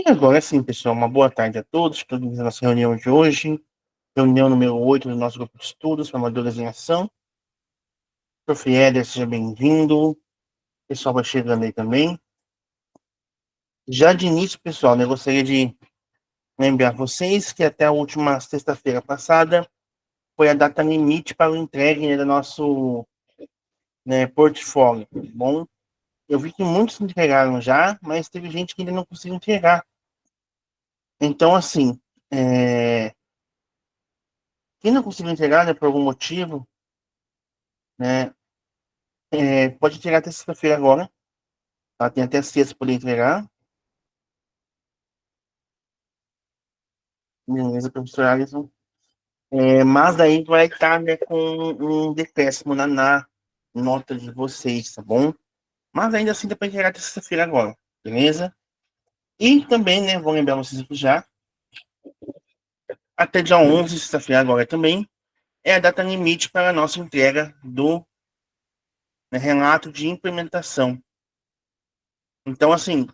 E agora sim, pessoal, uma boa tarde a todos. Estamos na nossa reunião de hoje, reunião número 8 do nosso grupo de estudos, Formadores em Ação. Prof. Éder, seja bem-vindo. O pessoal vai chegando aí também. Já de início, pessoal, né, eu gostaria de lembrar vocês que até a última sexta-feira passada foi a data limite para o entregue, né, do nosso, né, portfólio, tá bom? Eu vi que muitos entregaram já, mas teve gente que ainda não conseguiu entregar. Então, assim, quem não conseguiu entregar, né, por algum motivo, né, pode entregar até sexta-feira agora, tá? Tem até sexta para poder entregar. Beleza, professor Alisson. Mas aí vai estar, né, com um decréscimo na nota de vocês, tá bom? Mas ainda assim dá para entregar até sexta-feira agora, beleza? E também, né, vou lembrar vocês aqui já, até dia 11, sexta-feira agora também, é a data limite para a nossa entrega do, né, relato de implementação. Então, assim,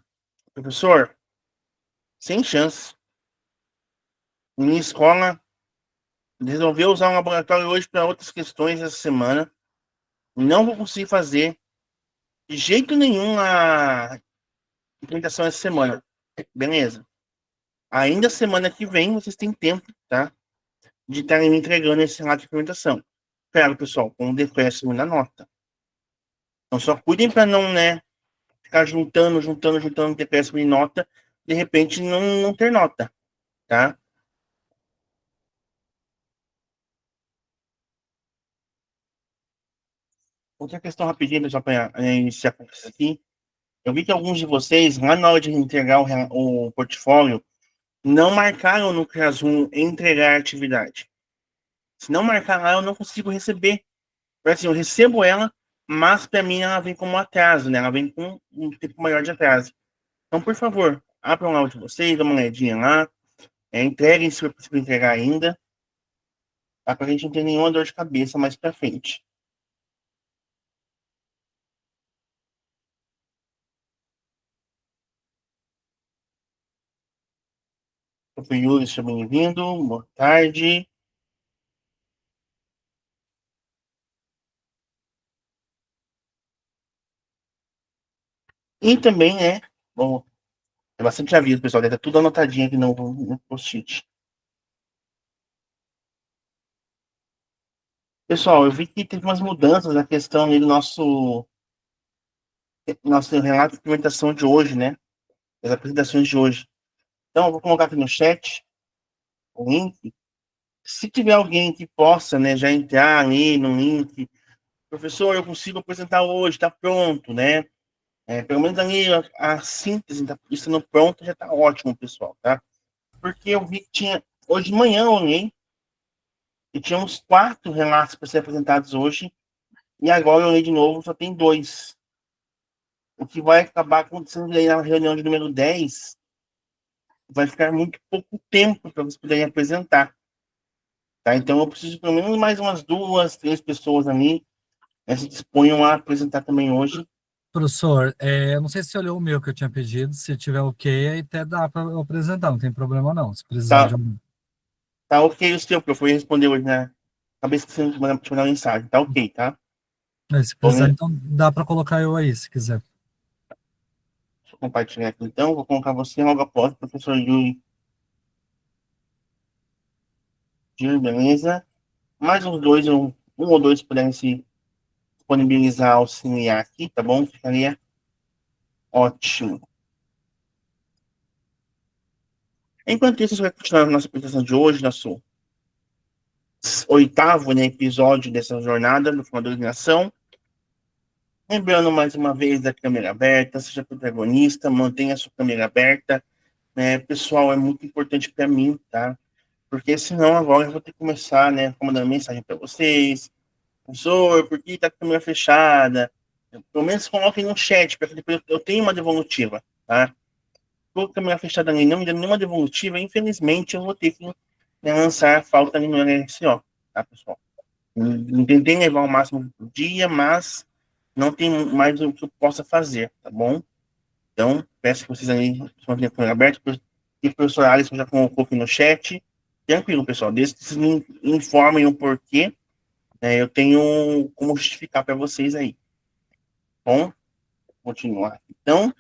professor, sem chance. Minha escola resolveu usar um laboratório hoje para outras questões essa semana. Não vou conseguir fazer de jeito nenhum a implementação essa semana. Beleza. Ainda semana que vem vocês têm tempo, tá? De estarem me entregando esse relato de implementação. Claro, pessoal, com um decréscimo na nota. Então só cuidem para não, né, ficar juntando decréscimo de nota, de repente não ter nota, tá? Outra questão rapidinho, pessoal, para iniciar com isso aqui. Eu vi que alguns de vocês, lá na hora de entregar o portfólio, não marcaram no Classroom entregar a atividade. Se não marcar lá, eu não consigo receber. Assim, eu recebo ela, mas para mim ela vem como atraso, né? Ela vem com um tempo maior de atraso. Então, por favor, abram lá o de vocês, dá uma olhadinha lá, entreguem se for possível entregar ainda, tá? Para a gente não ter nenhuma dor de cabeça mais para frente. Prof. Yuri, seja bem-vindo, boa tarde. E também, bom, é bastante aviso, pessoal, deve estar tudo anotadinho aqui no post-it. Pessoal, eu vi que teve umas mudanças na questão ali do nosso relato de implementação de hoje, né? Das apresentações de hoje. Então, eu vou colocar aqui no chat o link. Se tiver alguém que possa, né, já entrar ali no link, professor, eu consigo apresentar hoje, está pronto, né? Pelo menos ali a síntese da estando pronta já está ótimo, pessoal, tá? Porque eu vi que tinha, hoje de manhã eu olhei, e tinha uns 4 relatos para ser apresentados hoje, e agora eu olhei de novo, só tem 2. O que vai acabar acontecendo aí na reunião de número 10 vai ficar muito pouco tempo para vocês poderem apresentar. Tá? Então eu preciso de pelo menos mais umas 2, 3 pessoas ali, né, se disponham a apresentar também hoje. Professor, eu não sei se você olhou o meu que eu tinha pedido, se tiver ok, aí até dá para eu apresentar, não tem problema não, se precisar de Tá, algum. tá ok o seu, prof. Eu fui responder hoje, né? Acabei esquecendo de mandar, te mandar mensagem. Tá ok, tá? Mas se precisar, então dá para colocar eu aí, se quiser. Deixa eu compartilhar aqui então. Vou colocar você logo após o professor Yuri. Yuri, beleza? Mais uns dois, um ou dois puderem se disponibilizar, auxiliar aqui, tá bom? Ficaria ótimo. Enquanto isso, a gente vai continuar a nossa apresentação de hoje, nosso oitavo, né, episódio dessa jornada no Formador de Ação. Lembrando mais uma vez da câmera aberta, seja protagonista, mantenha a sua câmera aberta. Né? Pessoal, é muito importante para mim, tá? Porque senão agora eu vou ter que começar, né, mandando mensagem para vocês. Professor, por que tá com a câmera fechada? Pelo menos coloquem no chat, para que depois eu tenha uma devolutiva, tá? Com a câmera fechada ali, não me dando nenhuma devolutiva, infelizmente eu vou ter que, né, lançar a falta ali no LSO, tá, pessoal? Tentei levar o máximo do dia, mas não tem mais o que eu possa fazer, tá bom? Então, peço que vocês aí mantenham o aberto, e o professor Alisson já colocou aqui no chat. Tranquilo, pessoal, desde que vocês me informem o porquê, eu tenho como justificar para vocês aí. Bom, continuar. Então,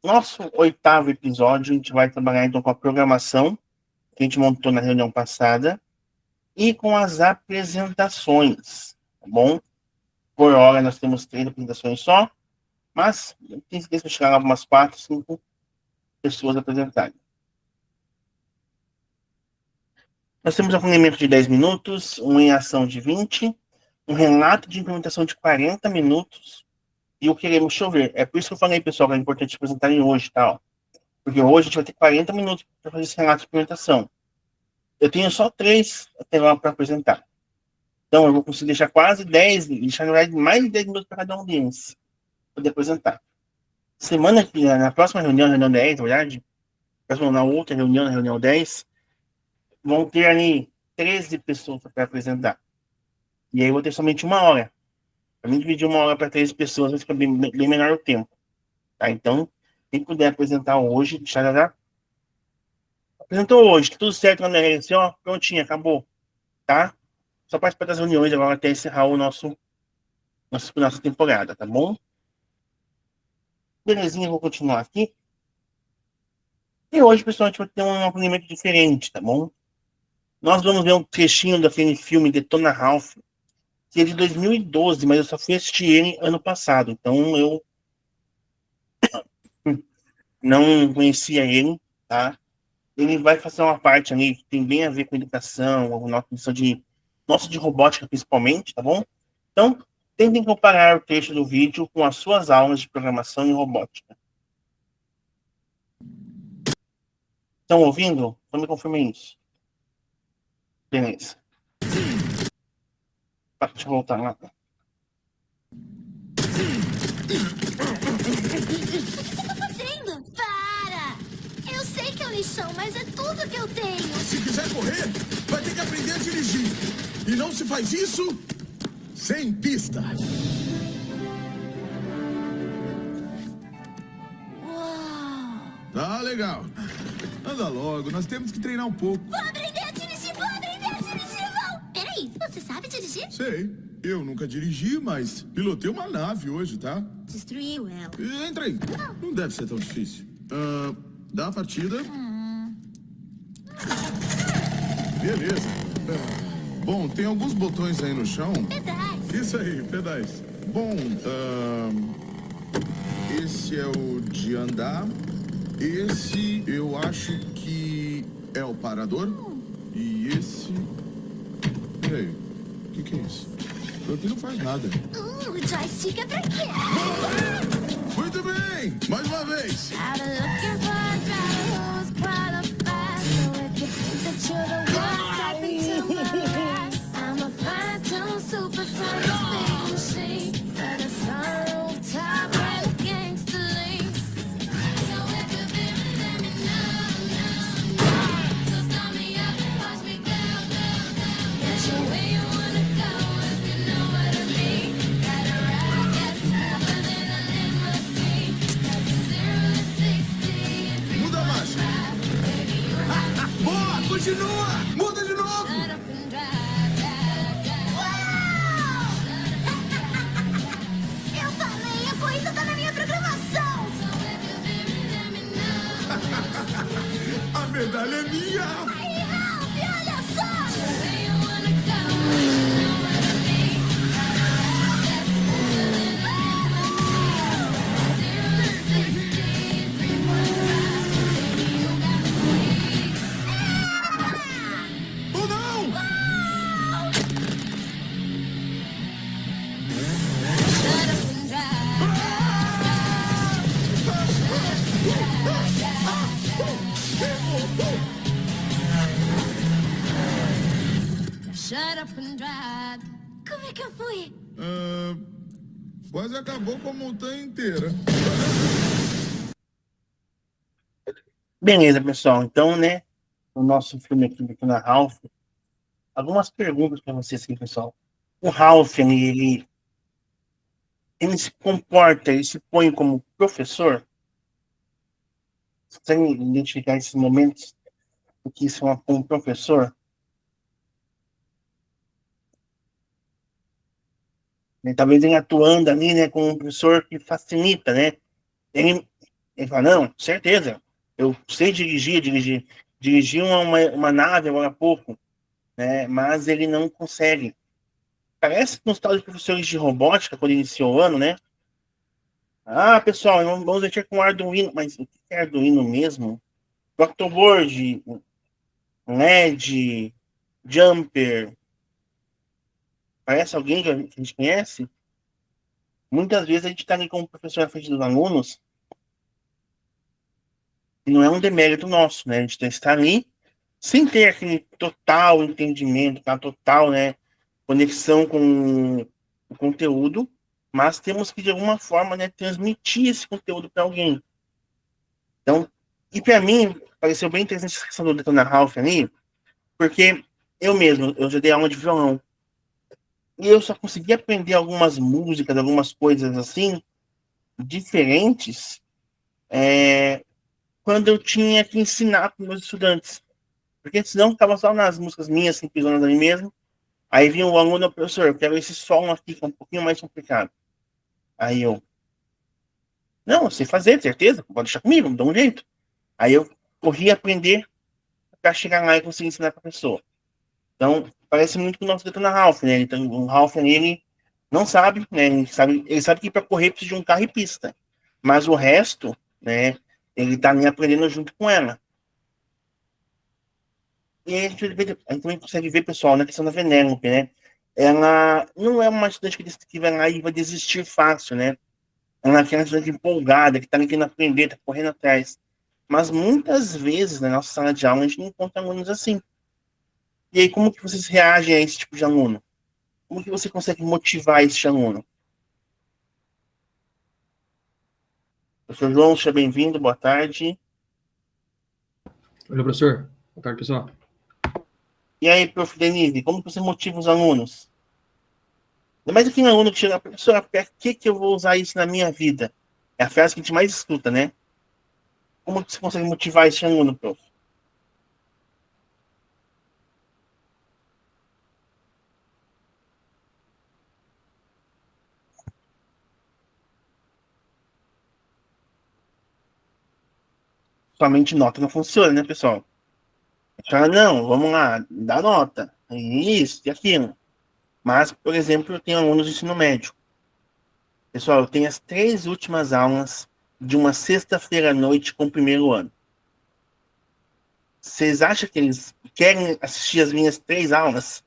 nosso 8º episódio, a gente vai trabalhar então com a programação que a gente montou na reunião passada e com as apresentações, tá bom? Por hora nós temos 3 apresentações só, mas tem certeza que chegar algumas 4, 5 pessoas apresentarem. Nós temos um acolhimento de 10 minutos, uma em ação de 20, um relato de implementação de 40 minutos e o queremos chover. É por isso que eu falei, pessoal, que é importante apresentarem hoje, tá? Porque hoje a gente vai ter 40 minutos para fazer esse relato de implementação. Eu tenho só 3 até lá para apresentar. Então, eu vou conseguir deixar quase 10, deixar mais de 10 minutos para cada um deles, para poder apresentar. Semana que, na próxima reunião, reunião 10, na verdade, na outra reunião, na reunião 10, vão ter ali 13 pessoas para apresentar. E aí eu vou ter somente 1 hora. Para mim, dividir 1 hora para 13 pessoas vai ficar bem menor o tempo. Tá? Então, quem puder apresentar hoje, já apresentou hoje, tá tudo certo na RLC, ó, prontinho, acabou. Tá? Só participar das reuniões agora até encerrar nossa temporada, tá bom? Belezinha, eu vou continuar aqui. E hoje, pessoal, a gente vai ter um acolhimento diferente, tá bom? Nós vamos ver um trechinho daquele filme Detona Ralph, que é de 2012, mas eu só fui assistir ele ano passado. Então, eu não conhecia ele, tá? Ele vai fazer uma parte ali que tem bem a ver com educação, nossa de robótica principalmente, tá bom? Então, tentem comparar o trecho do vídeo com as suas aulas de programação e robótica. Estão ouvindo? Então me confirmem isso. Beleza. Deixa eu voltar lá. O que você tá fazendo? Para! Eu sei que é um lixão, mas é tudo que eu tenho. Se quiser correr, vai ter que aprender a dirigir. E não se faz isso sem pista. Uau! Tá legal. Anda logo, nós temos que treinar um pouco. Vou aprender a dirigir, vou aprender a dirigir, vou! Peraí, você sabe dirigir? Sei, eu nunca dirigi, mas pilotei uma nave hoje, tá? Destruiu ela. Entra aí. Não deve ser tão difícil. Dá a partida. Beleza. Bom, tem alguns botões aí no chão. Pedais. Isso aí, pedais. Bom, esse é o de andar. Esse eu acho que é o parador. E esse... Peraí, o que é isso? Aqui não faz nada. O joystick é pra quê? Muito bem! Mais uma vez! Muda a marcha! Boa! Continua! Muda de novo! Eu falei, a corrida tá na minha programação. A medalha é minha! Aí, Ralph, olha só. Ou não! Shut up and drive. Como é que eu fui? Quase acabou com a montanha inteira. Beleza, pessoal. Então, né, o nosso filme aqui, Detona Ralph, algumas perguntas para vocês aqui, pessoal. O Ralph, ele ele se comporta, ele se põe como professor? Você consegue identificar esses momentos em que isso é um professor? Né? Talvez ele atuando ali, né, como um professor que facilita, né? Ele, ele fala, não, certeza, eu sei dirigir uma nave agora há pouco, né? Mas ele não consegue. Parece que nos tal de professores de robótica, quando iniciou o ano, né? Ah, pessoal, vamos mexer com Arduino. Mas o que é Arduino mesmo? Proctoboard, LED, Jumper. Parece alguém que a gente conhece? Muitas vezes a gente está ali como professor à frente dos alunos e não é um demérito nosso, né? A gente está ali sem ter aquele total entendimento, aquela total, né, conexão com o conteúdo, mas temos que, de alguma forma, né, transmitir esse conteúdo para alguém. Então, e para mim, pareceu bem interessante essa questão do Detona Ralph ali, porque eu já dei aula de violão, e eu só consegui aprender algumas músicas, algumas coisas assim, diferentes, quando eu tinha que ensinar para meus estudantes. Porque senão ficava só nas músicas minhas, simplesmente ali mesmo. Aí vinha o aluno, professor, eu quero esse som aqui, que é um pouquinho mais complicado. Aí eu, não, eu sei fazer, certeza, pode deixar comigo, me dá um jeito. Aí eu corri aprender para chegar lá e conseguir ensinar para a pessoa. Então, parece muito com o nosso Detona Ralph, né? Então, o Ralph, ele não sabe, né? Ele sabe que para correr precisa de um carro e pista. Mas o resto, né? Ele tá ali aprendendo junto com ela. E aí a gente também consegue ver, pessoal, na questão da Venélope, né? Ela não é uma estudante que vai lá e vai desistir fácil, né? Ela é aquela estudante empolgada, que tá ali querendo aprender, tá correndo atrás. Mas muitas vezes, na nossa sala de aula, a gente não encontra alunos assim. E aí, como que vocês reagem a esse tipo de aluno? Como que você consegue motivar esse aluno? Professor João, seja bem-vindo, boa tarde. Olá, professor. Boa tarde, pessoal. E aí, prof. Denise, como que você motiva os alunos? Ainda mais aquele aluno que chega, professor, para que eu vou usar isso na minha vida? É a frase que a gente mais escuta, né? Como que você consegue motivar esse aluno, prof? Somente nota não funciona, né, pessoal? Fala, não, vamos lá, dá nota. Isso e aquilo. Mas, por exemplo, eu tenho alunos de ensino médio. Pessoal, eu tenho as 3 últimas aulas de uma sexta-feira à noite com o primeiro ano. Vocês acham que eles querem assistir as minhas 3 aulas?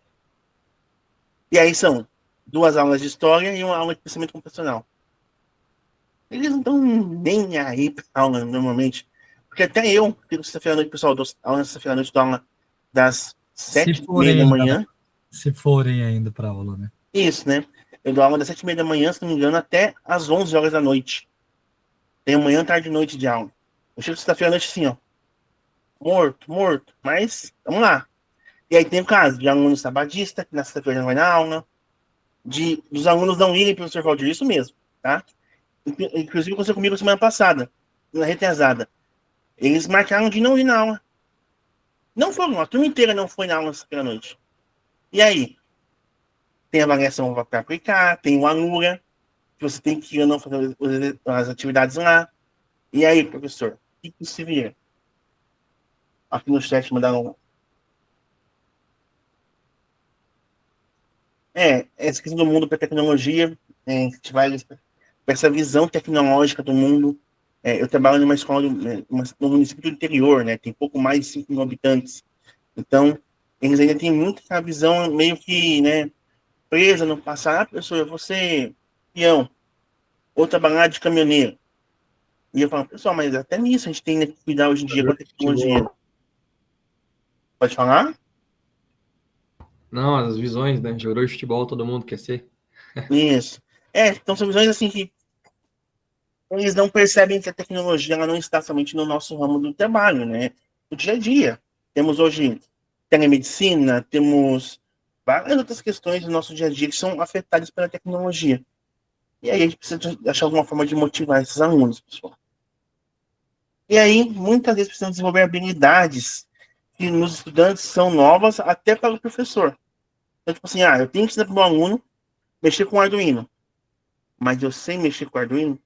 E aí são 2 aulas de história e uma aula de pensamento computacional. Eles não estão nem aí para aula, normalmente. Porque até eu, sexta-feira à noite, pessoal, dou aula sexta-feira à noite, dou aula das 7h30 da manhã. Se forem ainda para aula, né? Isso, né? Eu dou aula das 7h30 da manhã, se não me engano, até às 11 horas da noite. Tem manhã, tarde e noite de aula. Eu chego sexta-feira à noite assim, ó. Morto. Mas, vamos lá. E aí tem o caso de aluno sabadista, que na sexta-feira não vai na aula. Dos alunos não irem, professor Valdir, isso mesmo, tá? Inclusive, aconteceu comigo semana passada, na retrasada. Eles marcaram de não ir na aula. Não foram, a turma inteira não foi na aula sexta-feira à noite. E aí? Tem avaliação para aplicar, tem o ANURA, que você tem que ir ou não fazer as atividades lá. E aí, professor, o que se vira? Aqui no chat mandaram. Essa questão do mundo para tecnologia, a gente vai para essa visão tecnológica do mundo. Eu trabalho numa escola, no município do interior, né? Tem pouco mais de 5 mil habitantes. Então, eles ainda têm muito essa visão meio que, né, presa no passado. Ah, professor, eu vou ser peão, ou trabalhar de caminhoneiro. E eu falo, pessoal, mas até nisso a gente tem, né, que cuidar hoje em dia com a tecnologia. Pode falar? Não, as visões, né? Jogador de futebol, todo mundo quer ser. Isso. Então são visões assim que eles não percebem que a tecnologia ela não está somente no nosso ramo do trabalho, né? No dia a dia. Temos hoje telemedicina, temos várias outras questões do nosso dia a dia que são afetadas pela tecnologia. E aí a gente precisa achar alguma forma de motivar esses alunos, pessoal. E aí, muitas vezes, precisamos desenvolver habilidades que nos estudantes são novas até para o professor. Então, tipo assim, eu tenho que ensinar para o meu aluno mexer com o Arduino, mas eu sei mexer com o Arduino?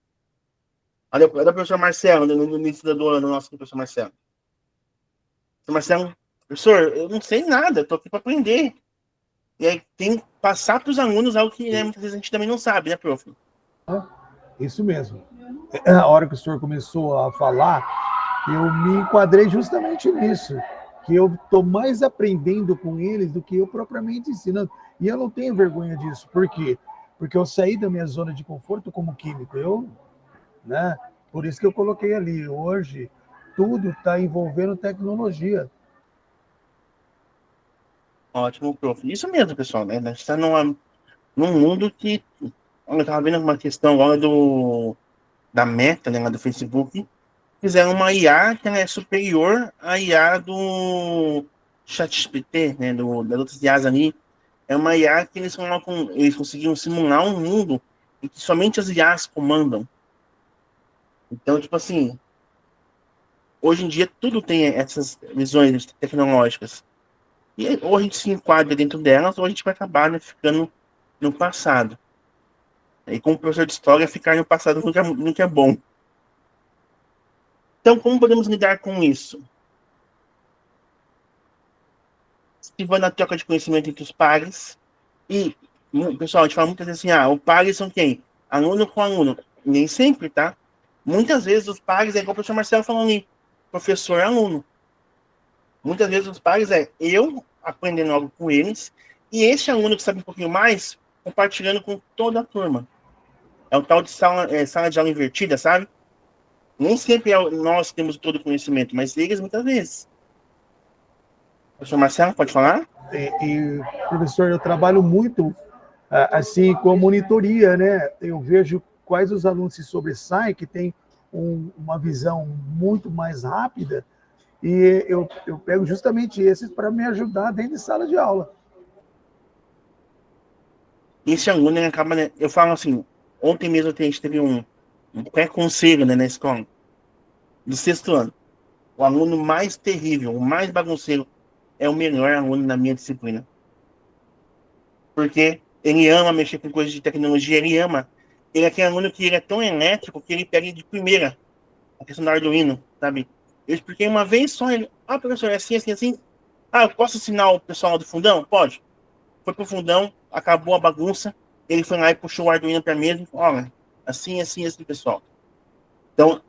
Olha o professor Marcelo, no início do ano, nosso professor Marcelo. Professor Marcelo, professor, eu não sei nada, estou aqui para aprender. E aí tem que passar para os alunos algo que muitas vezes a gente também não sabe, né, prof? Isso mesmo. A hora que o senhor começou a falar, eu me enquadrei justamente nisso, que eu estou mais aprendendo com eles do que eu propriamente ensinando. E eu não tenho vergonha disso. Por quê? Porque eu saí da minha zona de conforto como químico. Né? Por isso que eu coloquei ali. Hoje, tudo está envolvendo tecnologia. Ótimo, prof. Isso mesmo, pessoal, né? A gente está num mundo que... Eu estava vendo uma questão agora da Meta, né, lá do Facebook, fizeram uma IA que ela é superior à IA do ChatGPT, né, das outras IAs ali. É uma IA que eles conseguiram simular um mundo em que somente as IAs comandam. Então, tipo assim, hoje em dia tudo tem essas visões tecnológicas. E ou a gente se enquadra dentro delas, ou a gente vai acabar, né, ficando no passado. E como professor de história, ficar no passado nunca é bom. Então, como podemos lidar com isso? Estivando a troca de conhecimento entre os pares. E, pessoal, a gente fala muitas vezes assim, o pares são quem? Aluno com aluno. Nem sempre, tá? Muitas vezes os pares é igual o professor Marcelo falando ali, professor-aluno. Muitas vezes os pares é eu aprendendo algo com eles e esse aluno que sabe um pouquinho mais compartilhando com toda a turma. É o tal de sala de aula invertida, sabe? Nem sempre nós temos todo o conhecimento, mas eles muitas vezes. Professor Marcelo, pode falar? Professor, eu trabalho muito assim com a monitoria, né? Eu vejo quais os alunos se sobressaem, que têm uma visão muito mais rápida, e eu pego justamente esses para me ajudar dentro de sala de aula. Esse aluno, ele acaba, né, eu falo assim, ontem mesmo a gente teve um pré-conselho, né, na escola, do 6º ano. O aluno mais terrível, o mais bagunceiro, é o melhor aluno na minha disciplina. Porque ele ama mexer com coisas de tecnologia, ele ama. Ele é aquele aluno que ele é tão elétrico que ele pega de primeira a questão do Arduino, sabe? Eu expliquei uma vez só, ele, professor, é assim, assim, assim. Eu posso ensinar o pessoal do fundão? Pode. Foi pro fundão, acabou a bagunça, ele foi lá e puxou o Arduino pra mesa e falou, olha, assim, assim, assim, pessoal. Então,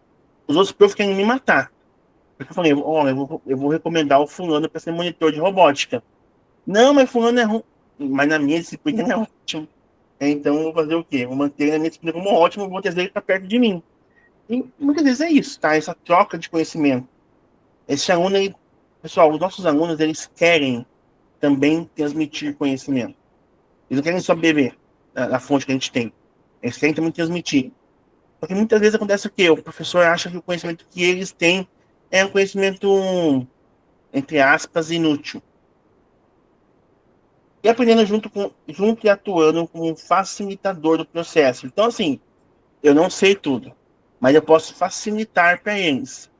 os outros profs querem me matar. Porque eu falei, olha, eu vou recomendar o fulano para ser monitor de robótica. Não, mas fulano é ruim. Mas na minha disciplina é ótimo. Então, eu vou fazer o quê? Vou manter na minha disciplina como ótimo, vou trazer ele para perto de mim. E muitas vezes é isso, tá? Essa troca de conhecimento. Esse aluno, pessoal, os nossos alunos, eles querem também transmitir conhecimento. Eles não querem só beber da fonte que a gente tem. Eles querem também transmitir. Porque muitas vezes acontece o quê? O professor acha que o conhecimento que eles têm é um conhecimento, entre aspas, inútil. E aprendendo junto e atuando como um facilitador do processo. Então, assim, eu não sei tudo, mas eu posso facilitar para eles.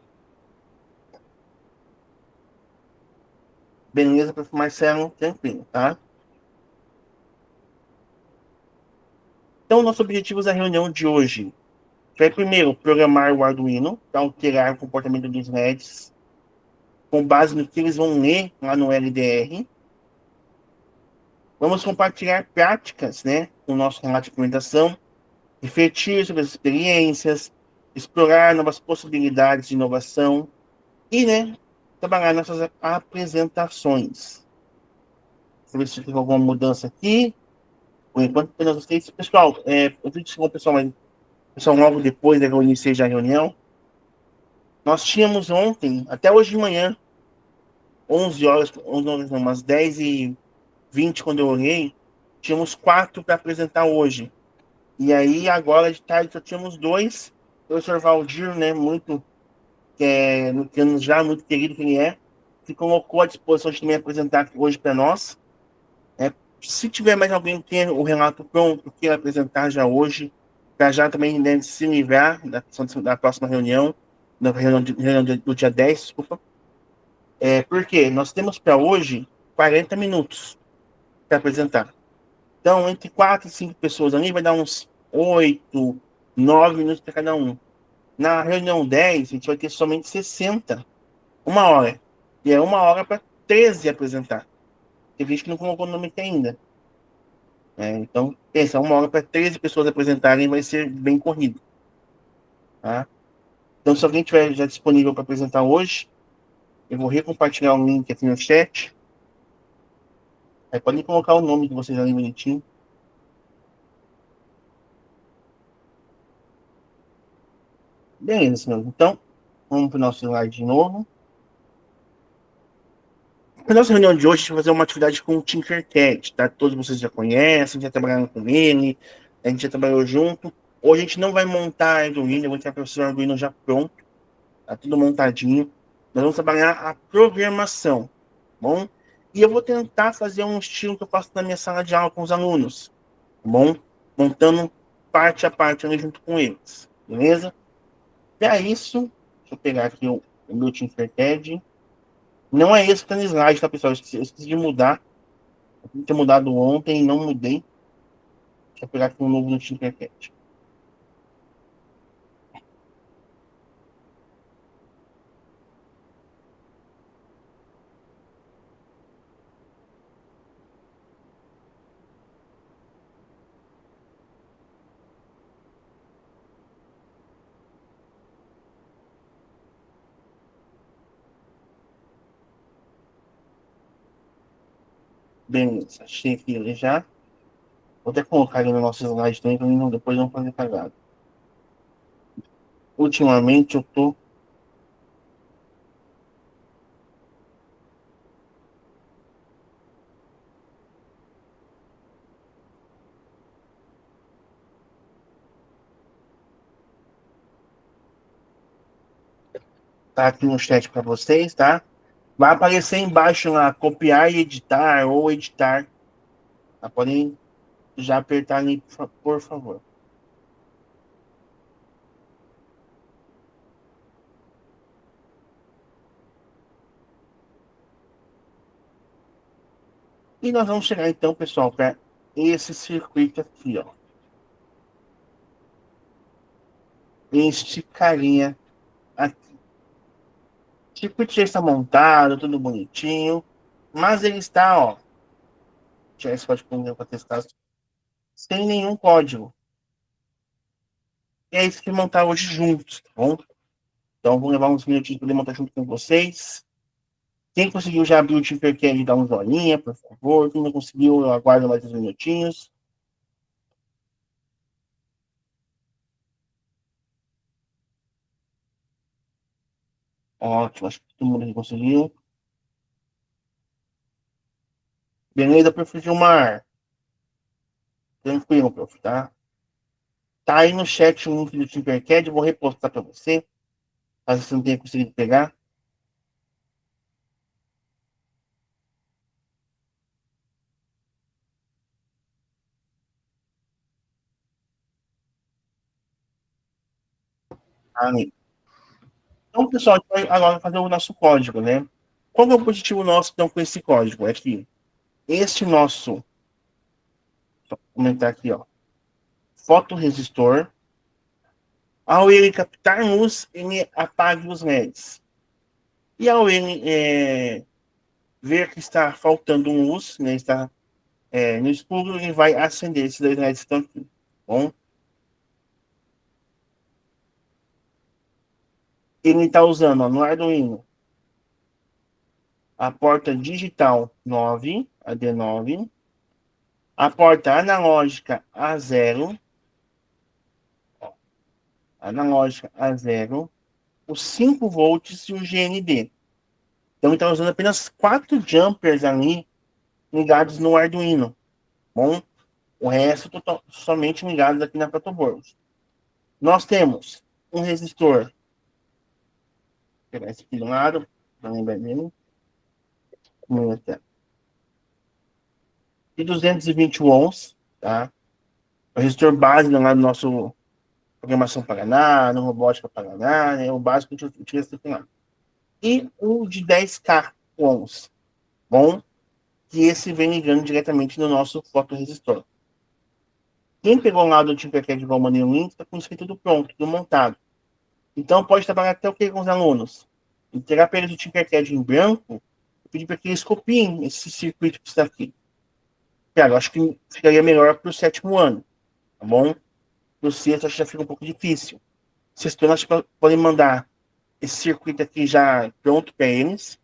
Beleza, professor Marcelo? Tranquilo, tá? Então, nosso objetivo da reunião de hoje vai, primeiro, programar o Arduino para alterar o comportamento dos LEDs, com base no que eles vão ler lá no LDR. Vamos compartilhar práticas, né, com o nosso relato de implementação, refletir sobre as experiências, explorar novas possibilidades de inovação e, né, trabalhar nossas apresentações. Deixa eu ver se teve alguma mudança aqui. Por enquanto, apenas vocês. Pessoal, eu vi que chegou o pessoal, mas pessoal, logo depois da que eu iniciei já a reunião, nós tínhamos ontem, até hoje de manhã, 11 horas, 11 horas não, umas 10h20, quando eu olhei, tínhamos 4 para apresentar hoje. E aí, agora de tarde, só tínhamos 2. O professor Valdir, né, já muito querido que ele é, se colocou à disposição de também apresentar hoje para nós. Se tiver mais alguém que tenha o relato pronto, queira apresentar já hoje, para já também, né, se livrar da próxima reunião, do dia 10, desculpa. Porque nós temos para hoje 40 minutos para apresentar. Então, entre 4 e 5 pessoas ali, vai dar uns 8, 9 minutos para cada um. Na reunião 10, a gente vai ter somente 60, 1 hora. E é 1 hora para 13 apresentar. Tem gente que não colocou o nome aqui ainda. Então, pensa, 1 hora para 13 pessoas apresentarem vai ser bem corrido. Tá? Então, se alguém tiver já disponível para apresentar hoje, eu vou recompartilhar o link aqui no chat. Aí podem colocar o nome que vocês ali bonitinho. Beleza, senhores. Então, vamos para o nosso slide de novo. Na nossa reunião de hoje, a gente vai fazer uma atividade com o Tinkercad, tá? Todos vocês já conhecem, já trabalharam com ele, a gente já trabalhou junto. Hoje a gente não vai montar Arduino, eu vou ter o professor Arduino já pronto, tá tudo montadinho. Nós vamos trabalhar a programação, tá bom? E eu vou tentar fazer um estilo que eu faço na minha sala de aula com os alunos, tá bom? Montando parte a parte ali junto com eles, beleza? Para isso, deixa eu pegar aqui o meu Tinkercad. Não é esse que tá no slide, tá, pessoal? Eu esqueci de mudar. Eu tinha mudado ontem e não mudei. Deixa eu pegar aqui um novo no Tinkercad. Beleza, achei aqui ele já. Vou até colocar ele no nosso slide também, para depois não fazer cagada. Ultimamente eu tô. Tá aqui no chat para vocês, tá? Vai aparecer embaixo lá, copiar e editar, ou editar. Tá? Podem já apertar ali, por favor. E nós vamos chegar então, pessoal, para esse circuito aqui, ó. Este carinha aqui. O circuito já está montado, tudo bonitinho, mas ele está, ó, tirar esse código para testar, sem nenhum código. E é isso que montar hoje juntos, tá bom? Então, vou levar uns minutinhos para montar junto com vocês. Quem conseguiu já abrir o Tinkercad, dá um joinha, por favor. Quem não conseguiu, eu aguardo mais uns minutinhos. Ótimo, acho que todo mundo conseguiu. Beleza, prof. Gilmar? Tranquilo, prof, tá? Tá aí no chat o link do Tinkercad, eu vou repostar para você, caso você não tenha conseguido pegar. Aí. Então, pessoal, a gente vai agora fazer o nosso código, né? Qual é o objetivo nosso, então, com esse código? É que este nosso, vou comentar aqui, ó, fotoresistor, ao ele captar luz, ele apaga os LEDs. E ao ele ver que está faltando luz, né, está no escuro, ele vai acender esses 2 LEDs que estão aqui. Bom, ele está usando, ó, no Arduino, a porta digital 9, a D9, a porta analógica A0, analógica A0, os 5 volts e o GND. Então, ele está usando apenas 4 jumpers ali ligados no Arduino. Bom, o resto somente ligados aqui na protoboard. Nós temos um resistor. Vou pegar esse aqui do lado, para lembrar dele. De 220 ohms, tá? O resistor base lá do nosso Programação Paraná, no Robótica Paraná, né? O básico que a gente utiliza lá. E o de 10K ohms, bom? Que esse vem ligando diretamente no nosso fotoresistor. Quem pegou lá do Tinkercad igual mandei o link, está com isso tudo pronto, tudo montado. Então pode trabalhar até o que com os alunos. Entregar para eles o Tinkercad em branco, pedir para que eles copiem esse circuito que está aqui. Cara, eu acho que ficaria melhor para o 7º ano, tá bom? Para o sexto, acho que já fica um pouco difícil. Sexto ano, acho que podem mandar esse circuito aqui já pronto para eles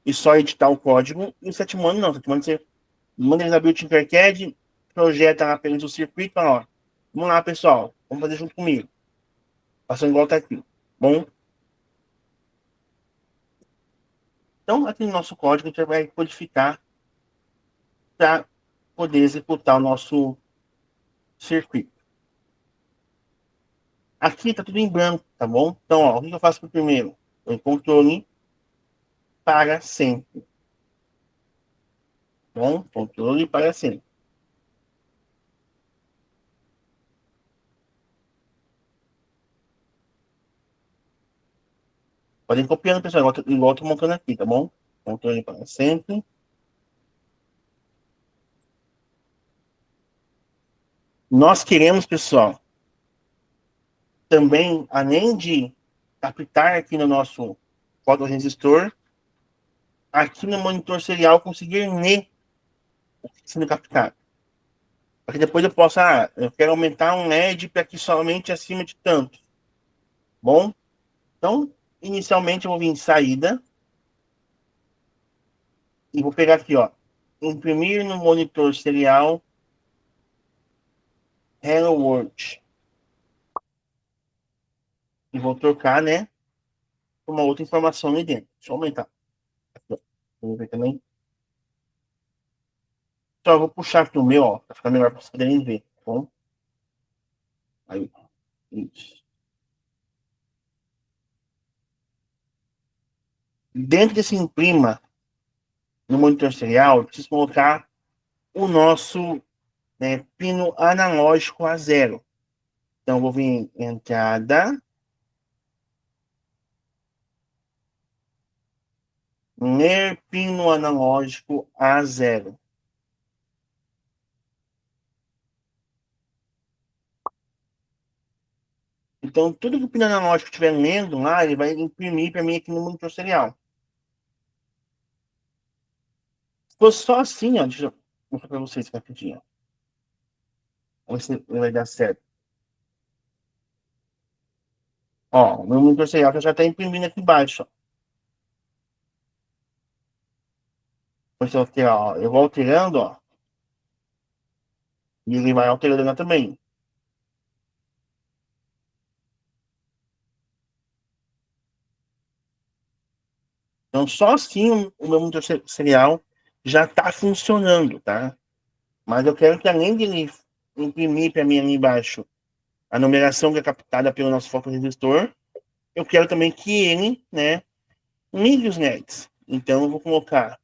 e só editar o código. E o 7º ano, não. O 7º ano, você manda eles abrir o Tinkercad, projeta lá para eles o circuito e fala, ó, vamos lá, pessoal, vamos fazer junto comigo. Passando igual tá aqui, bom? Então, aqui no nosso código, a gente vai codificar para poder executar o nosso circuito. Aqui tá tudo em branco, tá bom? Então, ó, o que eu faço pro primeiro? Eu controle para sempre. Bom, controle para sempre. Podem ir copiando, pessoal, igual eu tô montando aqui, tá bom? Controle para sempre. Nós queremos, pessoal, também, além de captar aqui no nosso fotoresistor, aqui no monitor serial, conseguir ler o que está sendo captado. Para que depois eu possa, eu quero aumentar um LED para que somente acima de tanto. Bom? Então, inicialmente eu vou vir em saída e vou pegar aqui, ó, imprimir no monitor serial Hello World. E vou trocar, né, uma outra informação ali dentro. Deixa eu aumentar. Aqui, ó. Vamos ver também. Então, eu vou puxar aqui o meu, ó, para ficar melhor para vocês poderem ver, tá bom? Aí, isso. Dentro desse imprima no monitor serial, eu preciso colocar o nosso, né, pino analógico a 0. Então, eu vou vir em entrada, ler pino analógico a 0. Então, tudo que o pino analógico estiver lendo lá, ele vai imprimir para mim aqui no monitor serial. Se fosse só assim, ó, deixa eu mostrar para vocês rapidinho. Vamos ver se vai dar certo. Ó, o meu monitor serial já está imprimindo aqui embaixo. Ó. Eu vou alterando, ó. E ele vai alterando lá também. Então, só assim o meu monitor serial já está funcionando, tá? Mas eu quero que, além de ele imprimir para mim ali embaixo a numeração que é captada pelo nosso fotoresistor, eu quero também que ele, né, ligue os LEDs. Então, eu vou colocar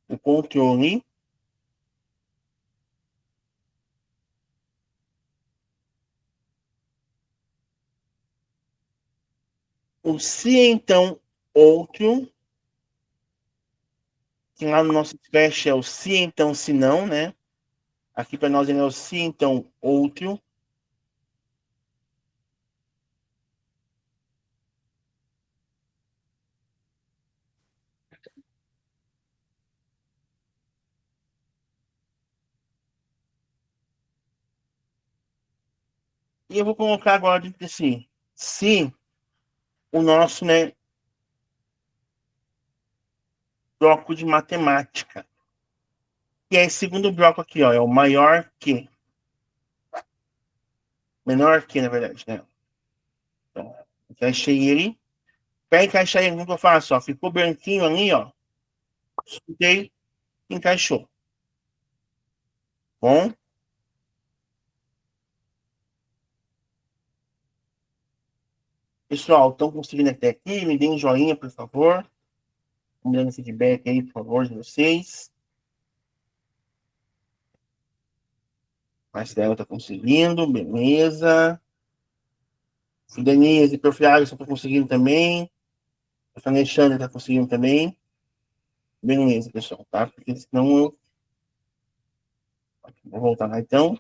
o controle o se então outro, que lá no nosso teste é o se então se não, né? Aqui para nós ele é o se então outro. E eu vou colocar agora dentro desse se o nosso, né, bloco de matemática. E aí, segundo bloco aqui, ó, é o maior que. Menor que, na verdade, né? Então, encaixei ele. Para encaixar ele, como que eu faço? Ó, ficou branquinho ali, ó. Escutei, encaixou. Bom? Pessoal, estão conseguindo até aqui? Me deem um joinha, por favor. Me dando feedback aí, por favor, de vocês. Marcelo tá conseguindo, beleza. O Denise e o Perfil estão conseguindo também. A Alexandre está conseguindo também. Beleza, pessoal, tá? Porque senão eu. Vou voltar lá, então.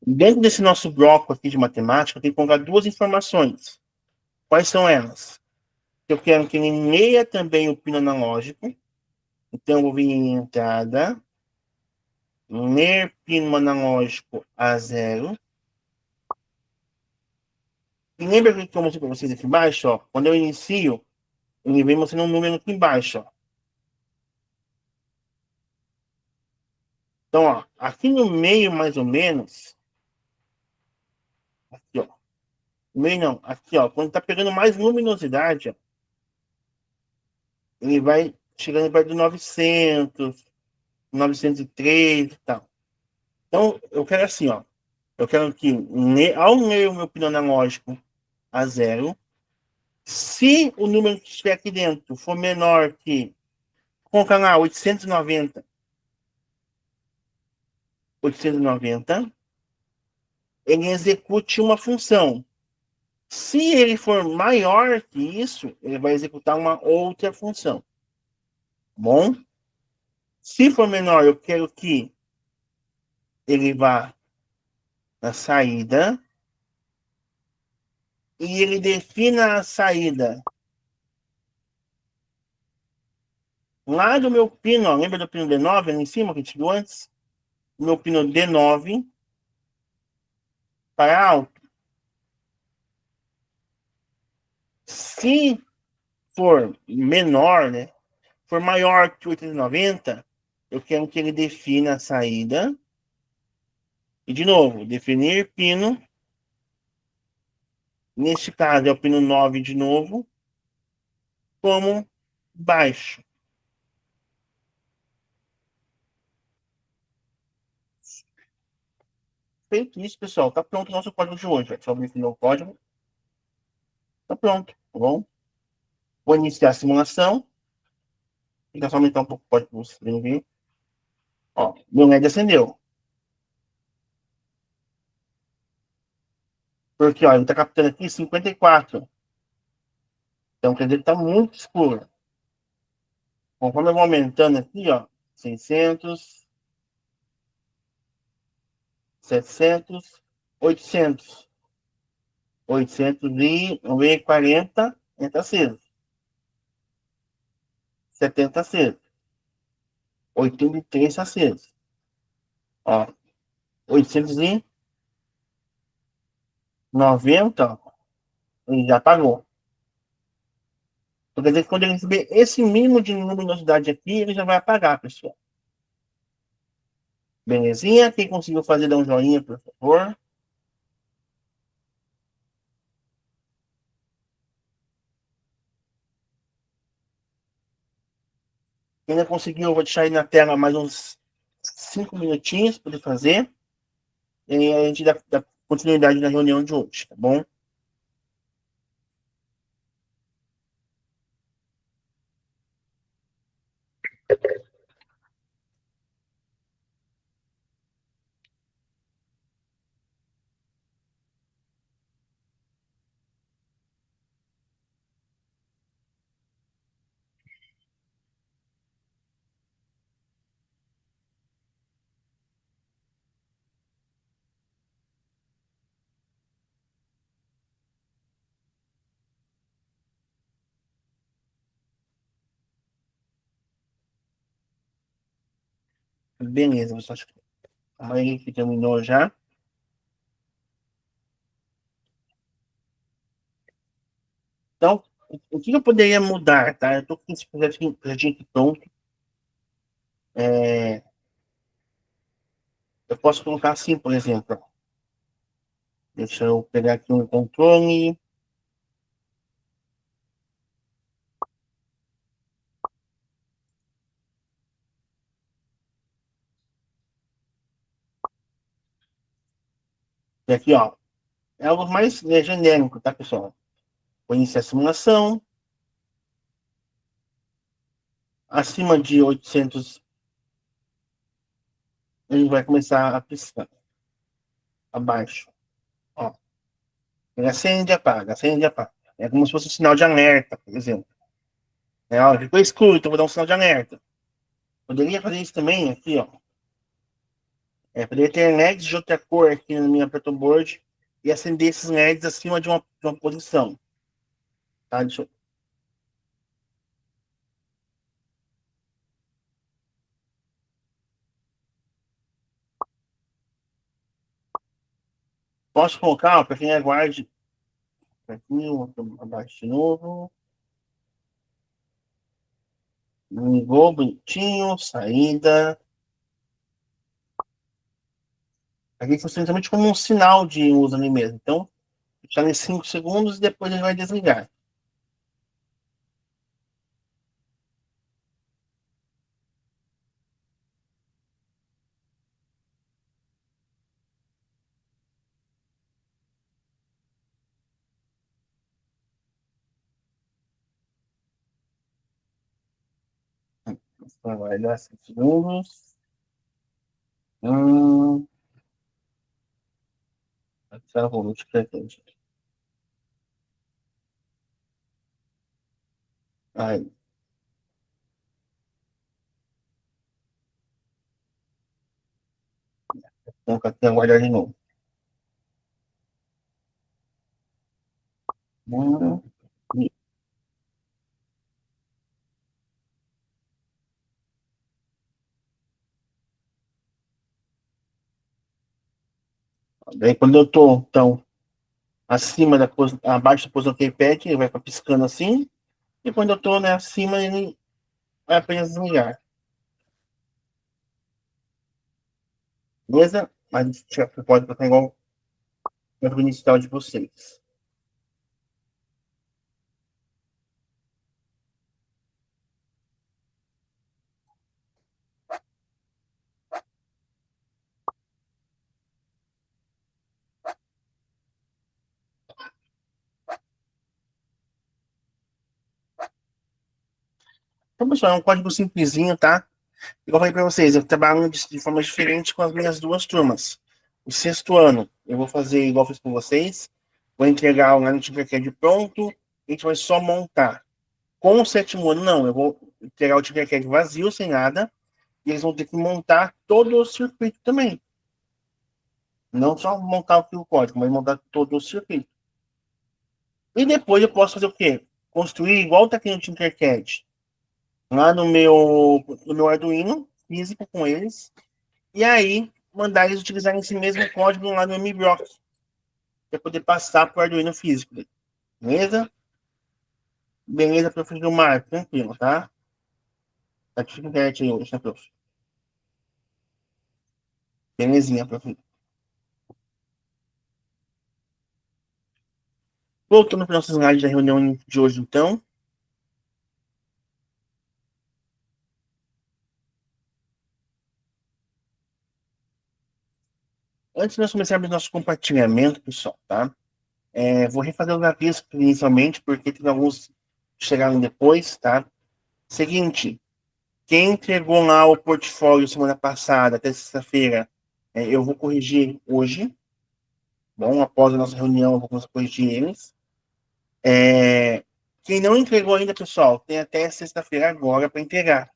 Dentro desse nosso bloco aqui de matemática, eu tenho que colocar duas informações. Quais são elas? Eu quero que ele leia também o pino analógico. Então, eu vou vir em entrada. Ler pino analógico a 0. E lembra que eu mostrei para vocês aqui embaixo? Ó, quando eu inicio, ele vem mostrando um número aqui embaixo. Ó. Então, ó, aqui no meio, mais ou menos. Aqui, ó. No meio não. Aqui, ó. Quando tá pegando mais luminosidade, ó, ele vai chegando perto do 900, 903 e tal. Então, eu quero assim, ó. Eu quero que, ao ler o meu pino analógico a 0, se o número que estiver aqui dentro for menor que, vamos colocar lá, 890, ele execute uma função. Se ele for maior que isso, ele vai executar uma outra função. Bom? Se for menor, eu quero que ele vá na saída e ele defina a saída lá do meu pino, ó, lembra do pino D9 ali em cima que a gente viu antes? Meu pino D9 para alto. Se for menor, né? For maior que 890, eu quero que ele defina a saída. E, de novo, definir pino. Neste caso, é o pino 9 de novo. Como baixo. Feito isso, pessoal, tá pronto o nosso código de hoje. Só abrir aqui o código. Tá pronto, tá bom? Vou iniciar a simulação. Vou só aumentar um pouco o código para vocês verem. Ó, meu LED acendeu. Porque, ó, ele tá captando aqui 54. Então, quer dizer que tá muito escuro. Conforme eu vou aumentando aqui, ó, 600, 700, 800. 840 entra aceso. 70 aceso. 83 aceso. Ó, 890, ó, ele já apagou. Então, quer dizer que quando ele receber esse mínimo de luminosidade aqui, ele já vai apagar, pessoal. Belezinha? Quem conseguiu fazer, dá um joinha, por favor. Quem ainda conseguiu, eu vou deixar aí na tela mais uns 5 minutinhos para poder fazer. E aí a gente dá continuidade na reunião de hoje, tá bom? Beleza, pessoal. Acho que a maioria que terminou já. Então, o que eu poderia mudar, tá? Eu estou com esse projetinho aqui pronto. Eu posso colocar assim, por exemplo. Ó. Deixa eu pegar aqui um controle. E aqui, ó. É algo mais genérico, tá, pessoal? Vou iniciar a simulação. Acima de 800, ele vai começar a piscar. Abaixo. Ó. Ele acende e apaga, acende e apaga. É como se fosse um sinal de alerta, por exemplo. Ó, ficou escuro, então vou dar um sinal de alerta. Poderia fazer isso também aqui, ó. Poderia ter LEDs de outra cor aqui na minha protoboard e acender esses LEDs acima de uma posição. Tá? Deixa eu... Posso colocar, para quem aguarde, aqui, abaixo de novo. Ligou, bonitinho, saída. Aqui funciona somente como um sinal de uso ali mesmo. Então, deixar em 5 segundos e depois ele vai desligar. Então, vai dar 5 segundos. Travou, multiplicante. Aí. Vamos aqui aguardar de novo. Daí quando eu tô, então, acima abaixo da posição keypad, ele vai ficar piscando assim. E quando eu tô, né, acima, ele vai apenas desligar. Beleza? Mas você pode botar igual o inicial de vocês. Então, pessoal, é um código simplesinho, tá? Igual eu falei para vocês, eu trabalho de forma diferente com as minhas duas turmas. O sexto ano, eu vou fazer igual eu fiz com vocês, vou entregar o no Tinkercad pronto, a gente vai só montar. Com o sétimo ano, não, eu vou entregar o Tinkercad vazio, sem nada, e eles vão ter que montar todo o circuito também. Não só montar o código, mas montar todo o circuito. E depois eu posso fazer o quê? Construir igual tá aqui no Tinkercad, lá no meu Arduino físico com eles, e aí mandar eles utilizarem esse mesmo código lá no MBlock, para poder passar para o Arduino físico. Beleza? Beleza, professor Marco, tranquilo, tá? Tá de internet aí hoje, né, professor? Belezinha, professor. Voltando para nossas slides da reunião de hoje, então. Antes de nós começarmos nosso compartilhamento, pessoal, tá? Vou refazer os avisos inicialmente, porque tem alguns que chegaram depois, tá? Seguinte, quem entregou lá o portfólio semana passada, até sexta-feira, eu vou corrigir hoje. Bom, após a nossa reunião, eu vou começar a corrigir eles. Quem não entregou ainda, pessoal, tem até sexta-feira agora para entregar,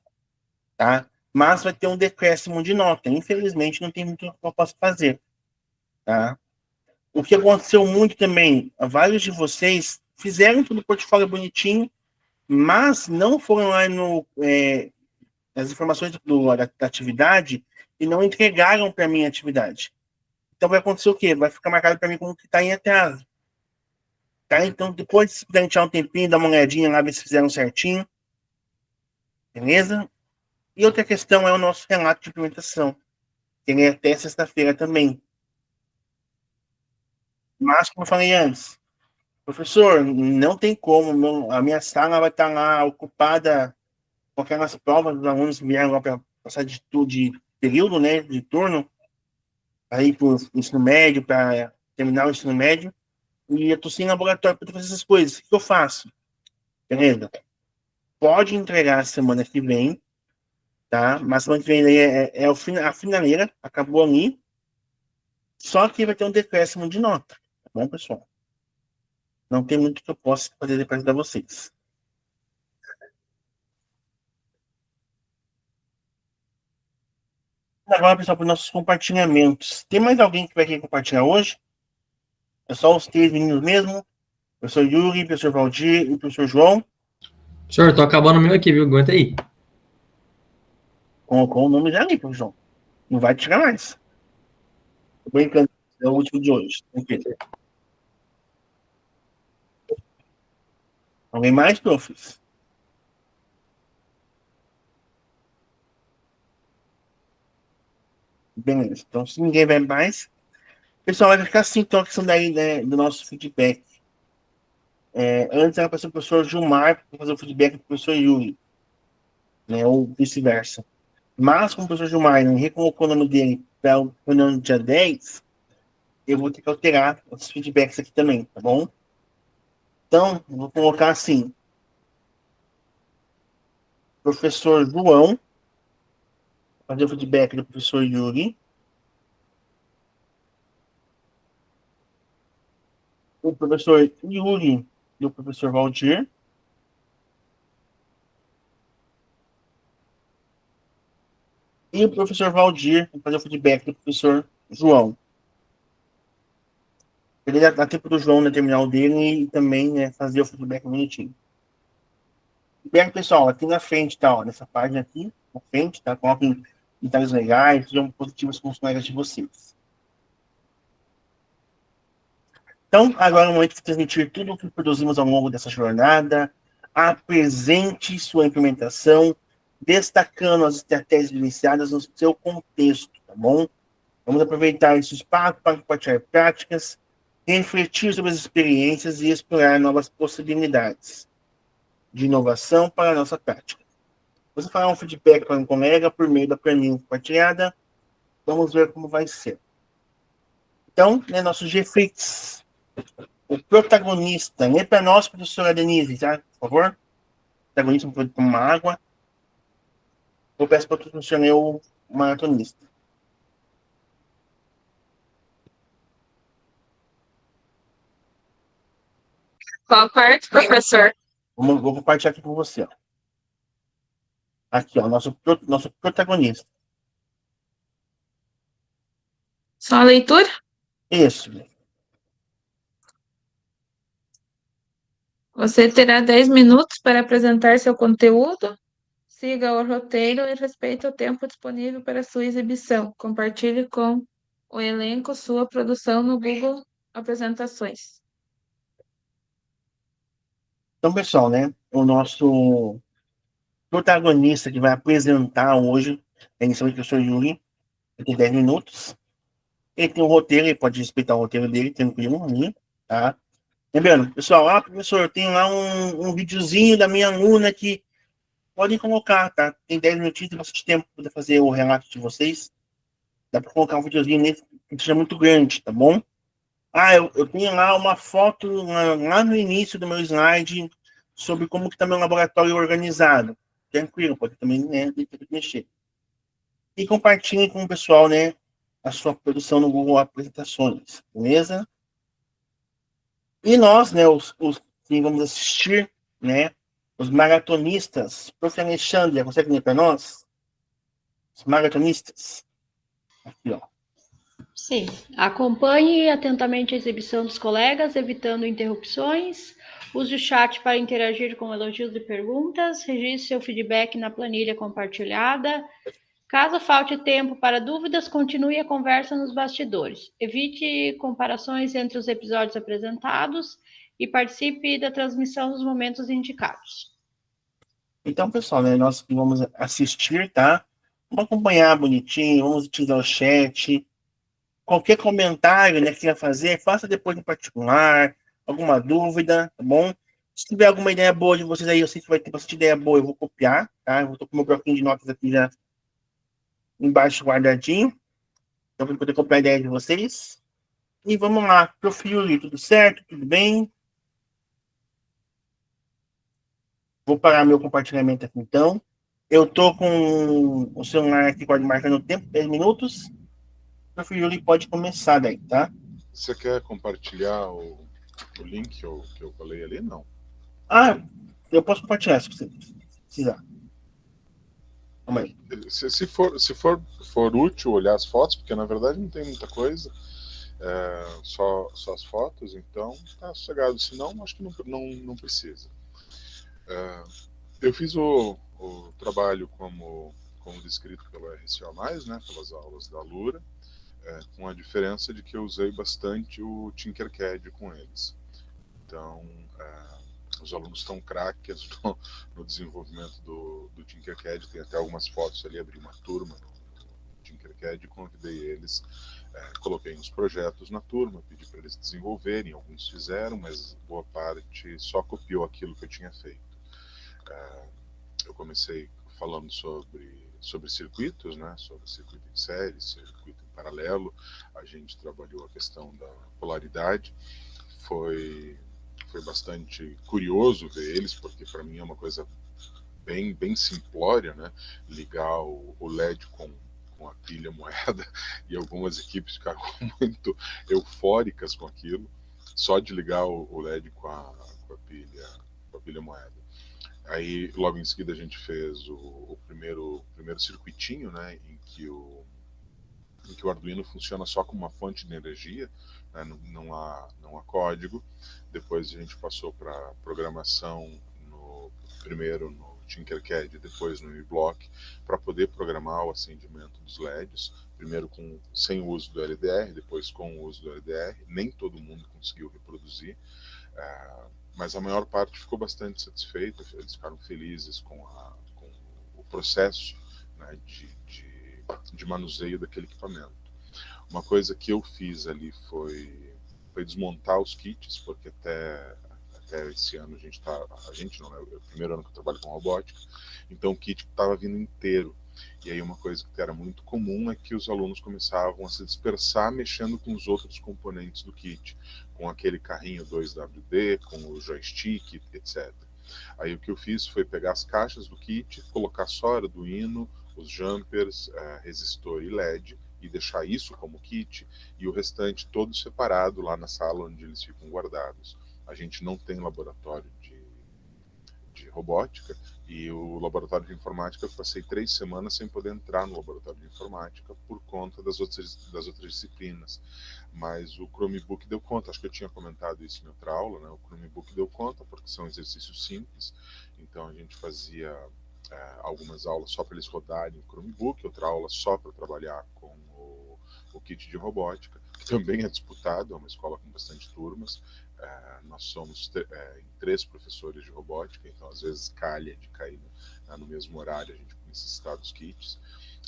tá? Mas vai ter um decréscimo de nota. Infelizmente, não tem muito que eu possa fazer, tá? O que aconteceu muito também, vários de vocês fizeram tudo o portfólio bonitinho, mas não foram lá nas informações da atividade e não entregaram para mim a atividade. Então vai acontecer o quê? Vai ficar marcado para mim como que está em atraso. Tá? Então, depois, se puderem tirar um tempinho, dar uma olhadinha lá, ver se fizeram certinho. Beleza? E outra questão é o nosso relato de implementação. Ele é até sexta-feira também. Mas, como eu falei antes, professor, não tem como, a minha sala vai estar lá ocupada com aquelas provas dos alunos que vieram lá para passar de período, né, de turno, aí para o ensino médio, para terminar o ensino médio, e eu estou sem laboratório para fazer essas coisas. O que eu faço? Beleza? Pode entregar semana que vem, tá? Mas semana que vem a finaleira, acabou ali, só que vai ter um decréscimo de nota, tá bom, pessoal? não tem muito que eu possa fazer para ajudar vocês. Agora, pessoal, para os nossos compartilhamentos. Tem mais alguém que vai querer compartilhar hoje? É só os 3 meninos mesmo? O professor Yuri, o professor Valdir e o professor João? Senhor, tô acabando o meu aqui, viu? Aguenta aí. Colocou o nome já ali, professor João. Não vai tirar mais. Tô brincando. É o último de hoje. Tranquilo. Alguém mais, profs? Beleza. Então, se ninguém vai mais, pessoal, vai ficar assim, então, a questão daí, né, do nosso feedback. Antes era para ser o professor Gilmar para fazer o feedback do professor Yuri, né, ou vice-versa. Mas, como o professor Gilmar não recolocou o nome dele para o reunião do dia 10, eu vou ter que alterar os feedbacks aqui também, tá bom? Então, eu vou colocar assim: professor João, fazer o feedback do professor Yuri, o professor Yuri e o professor Valdir, e o professor Valdir vai fazer o feedback do professor João. Ele dá tempo do João, né, terminar o dele e também, né, fazer o feedback bonitinho. Feedback, pessoal, aqui na frente, tá, ó, nessa página aqui, na frente, tá? Coloquem detalhes legais, sejam positivos com os colegas de vocês. Então, agora é o momento de transmitir tudo o que produzimos ao longo dessa jornada. Apresente sua implementação, destacando as estratégias iniciadas no seu contexto, tá bom? Vamos aproveitar esse espaço para compartilhar práticas, refletir sobre as experiências e explorar novas possibilidades de inovação para a nossa prática. Você fará um feedback para um colega por meio da planilha compartilhada. Vamos ver como vai ser. Então, né, nosso GFIX, o protagonista, lê para nós, professora Denise, tá? Por favor. O protagonista pode tomar água. Eu peço para o professor ler o maratonista. Qual parte, professor? Vou compartilhar aqui com você. Ó. Aqui, ó, nosso protagonista. Só a leitura? Isso. Você terá 10 minutos para apresentar seu conteúdo. Siga o roteiro e respeite o tempo disponível para sua exibição. Compartilhe com o elenco sua produção no Google Apresentações. Então, pessoal, né? O nosso protagonista que vai apresentar hoje é inicialmente o professor Yuri. Ele tem 10 minutos. Ele tem um roteiro, ele pode respeitar o roteiro dele, tranquilo, ali, tá? Lembrando, pessoal, professor, tem lá um videozinho da minha aluna que podem colocar, tá? Tem 10 minutinhos, tem bastante tempo para poder fazer o relato de vocês. Dá para colocar um videozinho nesse que seja muito grande, tá bom? Eu tenho lá uma foto lá no início do meu slide sobre como que está meu laboratório organizado. Tranquilo, pode também, né, mexer. E compartilhem com o pessoal, né, a sua produção no Google Apresentações, beleza? E nós, né, os que vamos assistir, né, os maratonistas, prof. Alexandre, consegue ler para nós? Os maratonistas. Aqui, ó. Sim. Acompanhe atentamente a exibição dos colegas, evitando interrupções. Use o chat para interagir com elogios e perguntas. Registre seu feedback na planilha compartilhada. Caso falte tempo para dúvidas, continue a conversa nos bastidores. Evite comparações entre os episódios apresentados e participe da transmissão nos momentos indicados. Então, pessoal, né, nós vamos assistir, tá? Vamos acompanhar bonitinho, vamos utilizar o chat. Qualquer comentário, né, que queira fazer, faça depois em particular, alguma dúvida, tá bom? Se tiver alguma ideia boa de vocês aí, eu sei que vai ter bastante ideia boa, eu vou copiar, tá? Eu vou com o meu bloquinho de notas aqui já embaixo guardadinho, então para poder copiar a ideia de vocês. E vamos lá, profil, tudo certo, tudo bem? Vou parar meu compartilhamento aqui então. Eu tô com o celular aqui marcando o tempo, 10 minutos. O profil Yuri pode começar daí, tá? Você quer compartilhar O link que eu falei ali, não. Ah, eu posso compartilhar se você precisar. Calma aí. Se for útil olhar as fotos, porque na verdade não tem muita coisa, só as fotos, então tá sossegado. Se não, acho que não precisa. Eu fiz o trabalho como descrito pelo RCO+, né, pelas aulas da Lura, com a diferença de que eu usei bastante o Tinkercad com eles. Então, os alunos estão craques no desenvolvimento do Tinkercad. Tem até algumas fotos ali, abri uma turma no Tinkercad, convidei eles, coloquei uns projetos na turma, pedi para eles desenvolverem, alguns fizeram, mas boa parte só copiou aquilo que eu tinha feito. Eu comecei falando sobre circuitos, né, sobre circuito em série, circuito em paralelo. A gente trabalhou a questão da polaridade. Foi bastante curioso ver eles, porque para mim é uma coisa bem simplória, né? Ligar o LED com a pilha moeda, e algumas equipes ficaram muito eufóricas com aquilo, só de ligar o LED com a pilha moeda. Aí logo em seguida a gente fez o primeiro circuitinho, né, em que o Arduino funciona só com uma fonte de energia, né, não há código. Depois a gente passou para programação primeiro no Tinkercad e depois no eBlock, para poder programar o acendimento dos LEDs, primeiro sem o uso do LDR, depois com o uso do LDR. Nem todo mundo conseguiu reproduzir, mas a maior parte ficou bastante satisfeita, eles ficaram felizes com o processo, né, de manuseio daquele equipamento. Uma coisa que eu fiz ali foi desmontar os kits, porque até esse ano é o primeiro ano que eu trabalho com robótica, então o kit estava vindo inteiro. E aí uma coisa que era muito comum é que os alunos começavam a se dispersar mexendo com os outros componentes do kit, com aquele carrinho 2WD, com o joystick, etc. Aí o que eu fiz foi pegar as caixas do kit, colocar só Arduino, os jumpers, resistor e LED, e deixar isso como kit, e o restante todo separado lá na sala onde eles ficam guardados. A gente não tem laboratório de robótica, e o laboratório de informática eu passei 3 semanas sem poder entrar no laboratório de informática por conta das outras disciplinas. Mas o Chromebook deu conta, acho que eu tinha comentado isso em outra aula, né? O Chromebook deu conta, porque são exercícios simples, então a gente fazia algumas aulas só para eles rodarem o Chromebook, outra aula só para trabalhar com o kit de robótica, que também é disputado, é uma escola com bastante turmas. Nós somos 3 professores de robótica, então às vezes calha de cair no mesmo horário, a gente necessitar dos kits.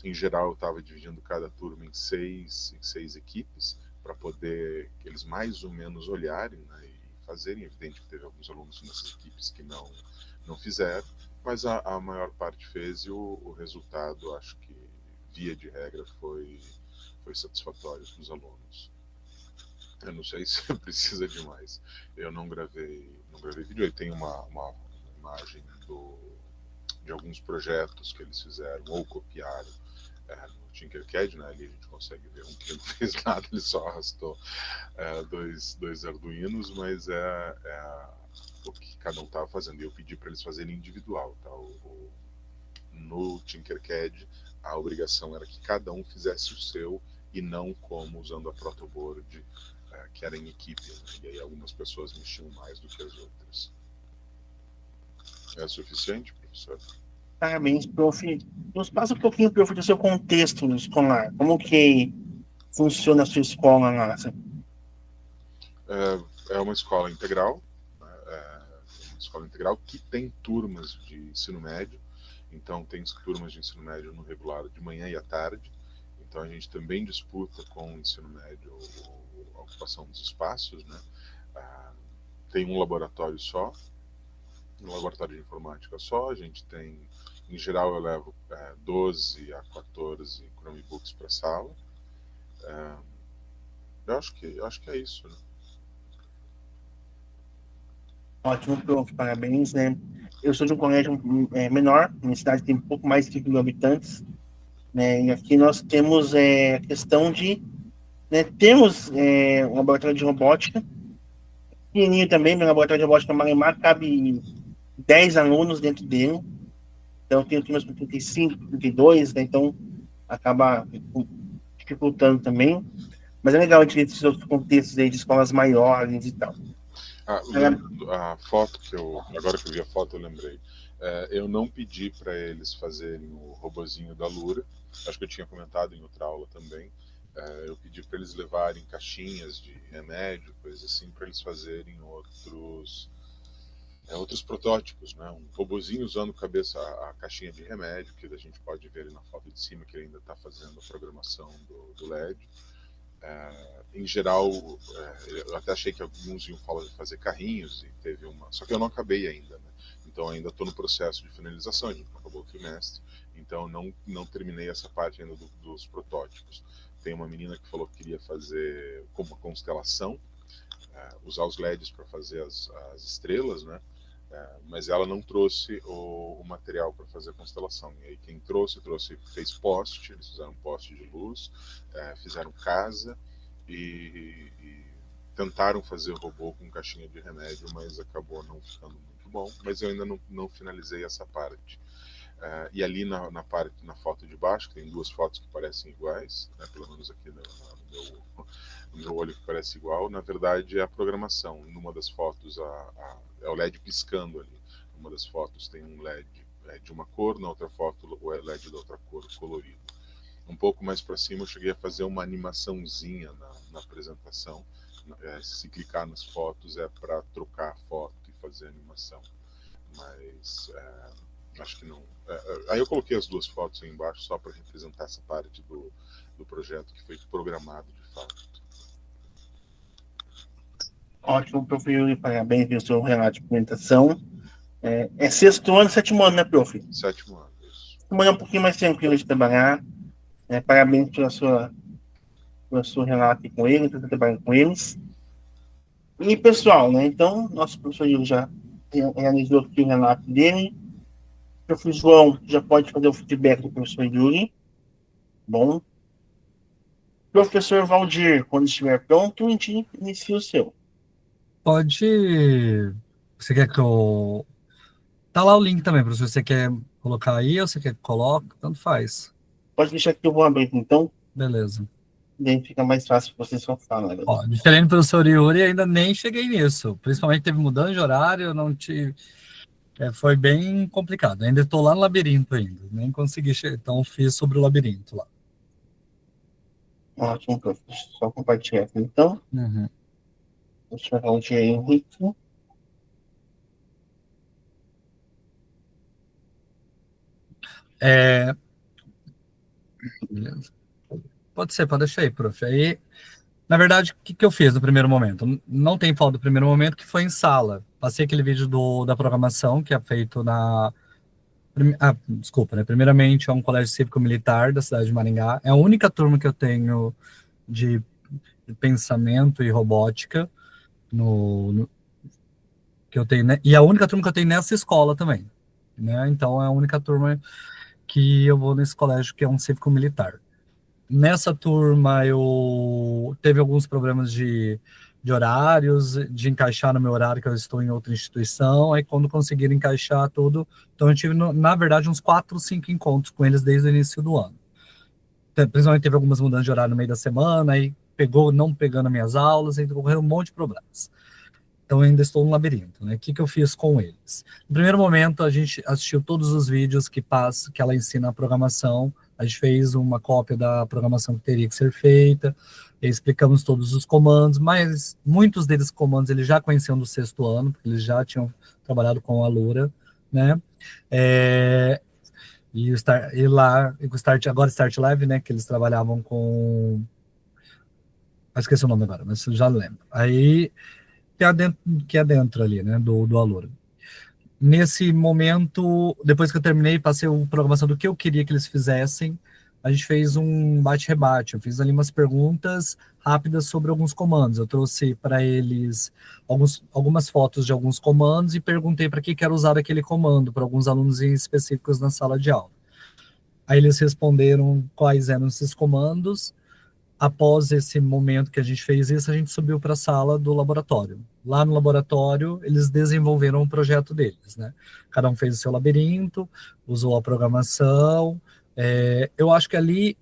Em geral, eu estava dividindo cada turma em 6 equipes, para poder eles mais ou menos olharem, né, e fazerem. Evidente que teve alguns alunos nessas equipes que não fizeram, mas a maior parte fez, e o resultado, acho que, via de regra, foi satisfatório para os alunos. Eu não sei se precisa de mais. Eu não gravei vídeo. Eu tenho uma imagem de alguns projetos que eles fizeram ou copiaram no Tinkercad, né? Ali a gente consegue ver que não fez nada, ele só arrastou dois Arduinos, mas o que cada um estava fazendo. E eu pedi para eles fazerem individual, tá? No Tinkercad, a obrigação era que cada um fizesse o seu, e não como usando a protoboard, que era em equipe, né? E aí algumas pessoas mexiam mais do que as outras. É suficiente, professor? Parabéns, prof. Nos passa um pouquinho, prof, do seu contexto escolar. Como que funciona a sua escola lá? É uma escola integral, uma escola integral que tem turmas de ensino médio. Então tem turmas de ensino médio no regular de manhã e à tarde. Então a gente também disputa com o ensino médio a ocupação dos espaços, né? Tem um laboratório só, um laboratório de informática só. A gente tem, em geral, eu levo 12 a 14 Chromebooks para a sala. Eu acho que é isso, né? Ótimo, prof, parabéns, né? Eu sou de um colégio menor, minha cidade tem um pouco mais de 5 mil habitantes, né? E aqui nós temos a questão de, né, temos um laboratório de robótica, pequenininho também, meu laboratório de robótica Malemar, cabe 10 alunos dentro dele. Então, eu tenho turmas com 35, 32, né? Então, acaba dificultando também. Mas é legal a gente ver esses outros contextos aí de escolas maiores e tal. A foto agora que eu vi a foto, eu lembrei. Eu não pedi para eles fazerem o robozinho da Lura. Acho que eu tinha comentado em outra aula também. Eu pedi para eles levarem caixinhas de remédio, coisas assim, para eles fazerem outros protótipos, né? Um robozinho usando a caixinha de remédio, que a gente pode ver ali na foto de cima, que ele ainda está fazendo a programação do LED. Em geral, eu até achei que alguns iam fazer carrinhos, e teve só que eu não acabei ainda, né? Então ainda estou no processo de finalização, a gente não acabou o trimestre, então não terminei essa parte ainda dos protótipos. Tem uma menina que falou que queria fazer como uma constelação, usar os LEDs para fazer as estrelas, né? Mas ela não trouxe o material para fazer a constelação. E aí quem fez poste, eles fizeram poste de luz, fizeram casa e tentaram fazer robô com caixinha de remédio, mas acabou não ficando muito bom. Mas eu ainda não finalizei essa parte. E ali na foto de baixo, que tem duas fotos que parecem iguais, né, pelo menos aqui no meu olho que parece igual, na verdade é a programação. Numa das fotos é o LED piscando ali. Numa das fotos tem um LED de uma cor, na outra foto o LED da outra cor colorido. Um pouco mais para cima eu cheguei a fazer uma animaçãozinha na apresentação. Se clicar nas fotos é para trocar a foto e fazer a animação. Mas acho que não. Aí eu coloquei as duas fotos aí embaixo só para representar essa parte do projeto que foi programado de fato. Ótimo, prof. Yuri, parabéns pelo seu relato de implementação. É sexto ano, sétimo ano, né, prof? Sétimo ano, isso. Semana é um pouquinho mais tranquilo de trabalhar. Parabéns pelo seu relato com eles, por trabalhando com eles. E, pessoal, né, então, nosso professor Yuri já realizou aqui o relato dele. O professor João já pode fazer o feedback do professor Yuri. Bom. Professor Valdir, quando estiver pronto, a gente inicia o seu. Pode. Você quer que eu. Tá lá o link também, professor. Você quer colocar aí ou você quer que coloque? Tanto faz. Pode deixar que eu vou abrir, então. Beleza. Daí fica mais fácil para vocês só falarem. Ó, diferente do professor Yuri, ainda nem cheguei nisso. Principalmente teve mudança de horário, não tive. Foi bem complicado. Ainda estou lá no labirinto ainda. Nem consegui chegar. Então fiz sobre o labirinto lá. Ótimo, professor. Só compartilhar aqui, então. Uhum. Deixa eu ver onde é Henrique. Beleza. Pode ser, pode deixar aí, prof. Aí, na verdade, o que eu fiz no primeiro momento? Não tem foto do primeiro momento, que foi em sala. Passei aquele vídeo da programação, que é feito desculpa, né? Primeiramente, é um colégio cívico-militar da cidade de Maringá. É a única turma que eu tenho de pensamento e robótica que eu tenho, né? E a única turma que eu tenho nessa escola também, né? Então, é a única turma que eu vou nesse colégio, que é um cívico-militar. Nessa turma, eu teve alguns problemas de horários, de encaixar no meu horário, que eu estou em outra instituição. Aí, quando conseguiram encaixar tudo, então eu tive, na verdade, uns 4, 5 encontros com eles desde o início do ano. Principalmente teve algumas mudanças de horário no meio da semana, aí não pegando as minhas aulas, aí ocorreu um monte de problemas. Então, eu ainda estou no labirinto, né? O que eu fiz com eles? No primeiro momento, a gente assistiu todos os vídeos que ela ensina a programação. A gente fez uma cópia da programação que teria que ser feita, explicamos todos os comandos, mas muitos deles comandos eles já conheciam do sexto ano, porque eles já tinham trabalhado com a Lura, né? E o Start Live, né? Que eles trabalhavam com... esqueci o nome agora, mas já lembro. Aí... que é dentro ali, né, do Alura. Nesse momento, depois que eu terminei, passei a programação do que eu queria que eles fizessem, a gente fez um bate-rebate, eu fiz ali umas perguntas rápidas sobre alguns comandos, eu trouxe para eles algumas fotos de alguns comandos e perguntei para que era usado aquele comando, para alguns alunos específicos na sala de aula. Aí eles responderam quais eram esses comandos, após esse momento que a gente fez isso, a gente subiu para a sala do laboratório. Lá no laboratório, eles desenvolveram um projeto deles, né? Cada um fez o seu labirinto, usou a programação. Eu acho que ali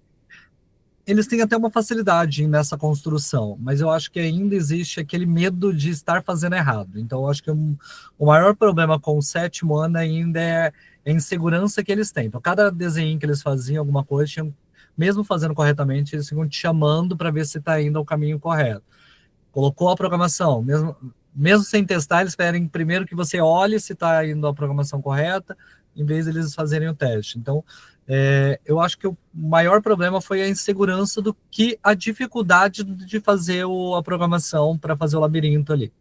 eles têm até uma facilidade nessa construção, mas eu acho que ainda existe aquele medo de estar fazendo errado. Então, eu acho que o maior problema com o 7º ano ainda é a insegurança que eles têm. Então, cada desenho que eles faziam, alguma coisa, mesmo fazendo corretamente, eles ficam te chamando para ver se está indo ao caminho correto. Colocou a programação, mesmo sem testar, eles esperem primeiro que você olhe se está indo a programação correta, em vez de eles fazerem o teste. Então, eu acho que o maior problema foi a insegurança do que a dificuldade de fazer a programação para fazer o labirinto ali.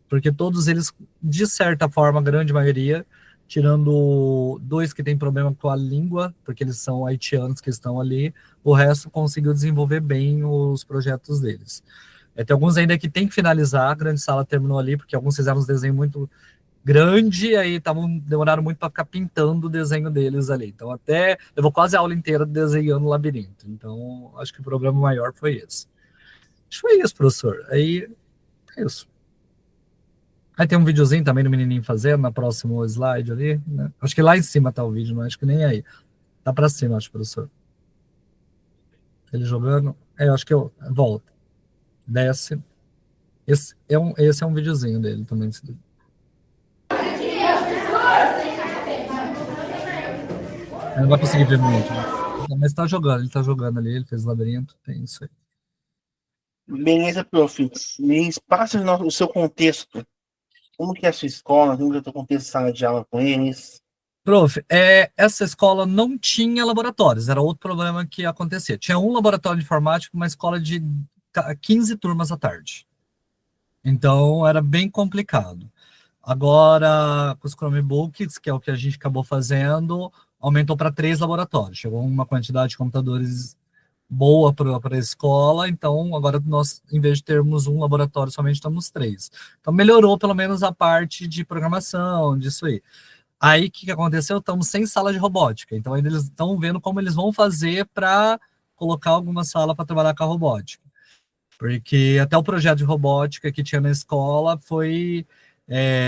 Porque todos eles, de certa forma, a grande maioria, tirando 2 que tem problema com a língua, porque eles são haitianos que estão ali, o resto conseguiu desenvolver bem os projetos deles. Tem alguns ainda que tem que finalizar, a grande sala terminou ali, porque alguns fizeram uns desenhos muito grande, aí demoraram muito para ficar pintando o desenho deles ali. Então, até levou quase a aula inteira desenhando o labirinto. Então, acho que o problema maior foi esse. Acho que foi isso, professor. Aí, é isso. Aí tem um videozinho também do menininho fazendo, na próximo slide ali, né? Acho que lá em cima tá o vídeo, mas acho que nem aí. Tá para cima, acho, professor. Ele jogando. Eu acho que eu volto. Desce. Esse é um videozinho dele também. Não vai conseguir ver muito, né? Mas tá jogando, ele tá jogando ali, ele fez o labirinto, tem isso aí. Beleza, prof. Me passa o seu contexto. Como que é a sua escola? Como que é o teu contexto de sala de aula com eles? Prof, essa escola não tinha laboratórios, era outro problema que acontecia. Tinha um laboratório de informática, uma escola de 15 turmas à tarde. Então, era bem complicado. Agora, com os Chromebooks, que é o que a gente acabou fazendo, aumentou para 3 laboratórios. Chegou uma quantidade de computadores boa para a escola, então agora nós, em vez de termos um laboratório, somente temos 3. Então, melhorou pelo menos a parte de programação, disso aí. Aí, o que aconteceu? Estamos sem sala de robótica. Então, eles estão vendo como eles vão fazer para colocar alguma sala para trabalhar com a robótica. Porque até o projeto de robótica que tinha na escola foi...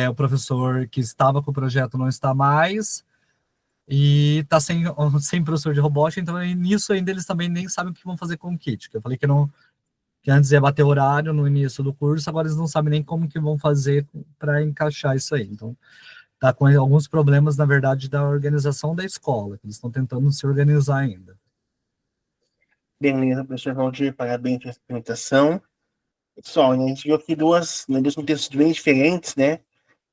o professor que estava com o projeto não está mais, e está sem professor de robótica, então nisso ainda eles também nem sabem o que vão fazer com o kit. Eu falei que antes ia bater horário no início do curso, agora eles não sabem nem como que vão fazer para encaixar isso aí. Então, tá com alguns problemas, na verdade, da organização da escola, eles estão tentando se organizar ainda. Beleza, professor Valdir, parabéns pela apresentação. Pessoal, a gente viu aqui dois contextos bem diferentes, né?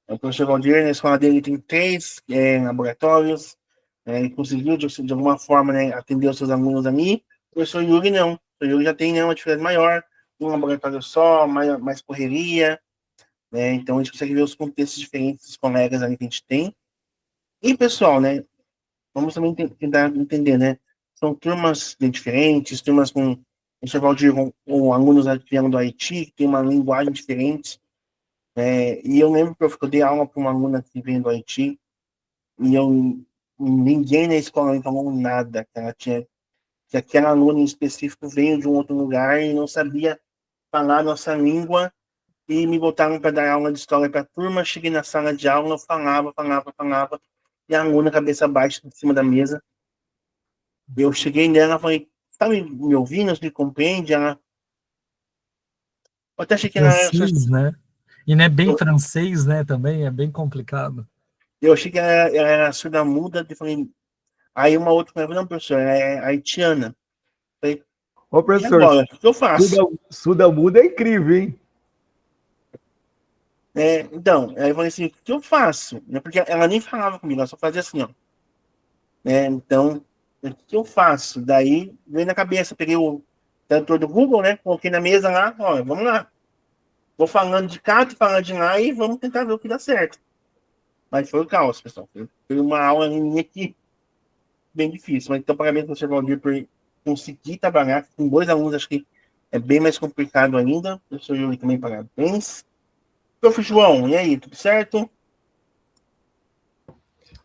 O professor Valdir, na escola dele, tem 3 laboratórios, conseguiu, de alguma forma, né, atender os seus alunos ali. O professor Yuri, não. O professor Yuri já tem, né, uma diferença maior, um laboratório só, mais correria, né? Então, a gente consegue ver os contextos diferentes dos colegas ali que a gente tem. E, pessoal, né, vamos também tentar entender, né? São turmas diferentes, turmas com o professor Valdir, com alunos que vieram do Haiti, que tem uma linguagem diferente. E eu lembro que eu dei aula para uma aluna que veio do Haiti, e ninguém na escola me falou nada, que aquela aluna em específico veio de um outro lugar e não sabia falar a nossa língua, e me botaram para dar aula de história para a turma. Cheguei na sala de aula, eu falava, e a aluna, cabeça baixa, em cima da mesa. Eu cheguei nela e falei, tá me ouvindo? Você me compreende? Ela... Eu até achei que ela era... Francês, né? E não é bem francês, né? Também é bem complicado. Eu achei que ela era surda-muda. Aí uma outra falou, não, professor, é haitiana. Falei, ô, professor, e agora? O que eu faço? Surda-muda é incrível, hein? Então, aí eu falei assim, o que eu faço? Porque ela nem falava comigo, ela só fazia assim, ó. Então, o que eu faço? Daí, veio na cabeça, peguei o tradutor do Google, né? Coloquei na mesa lá, ó, vamos lá. Vou falando de cá, tô falando de lá, e vamos tentar ver o que dá certo. Mas foi o caos, pessoal. Foi uma aula minha aqui bem difícil. Mas então, parabéns para o Sr. Valdir por conseguir trabalhar com 2 alunos. Acho que é bem mais complicado ainda. O professor Yuri também, parabéns. Prof. João, e aí, tudo certo?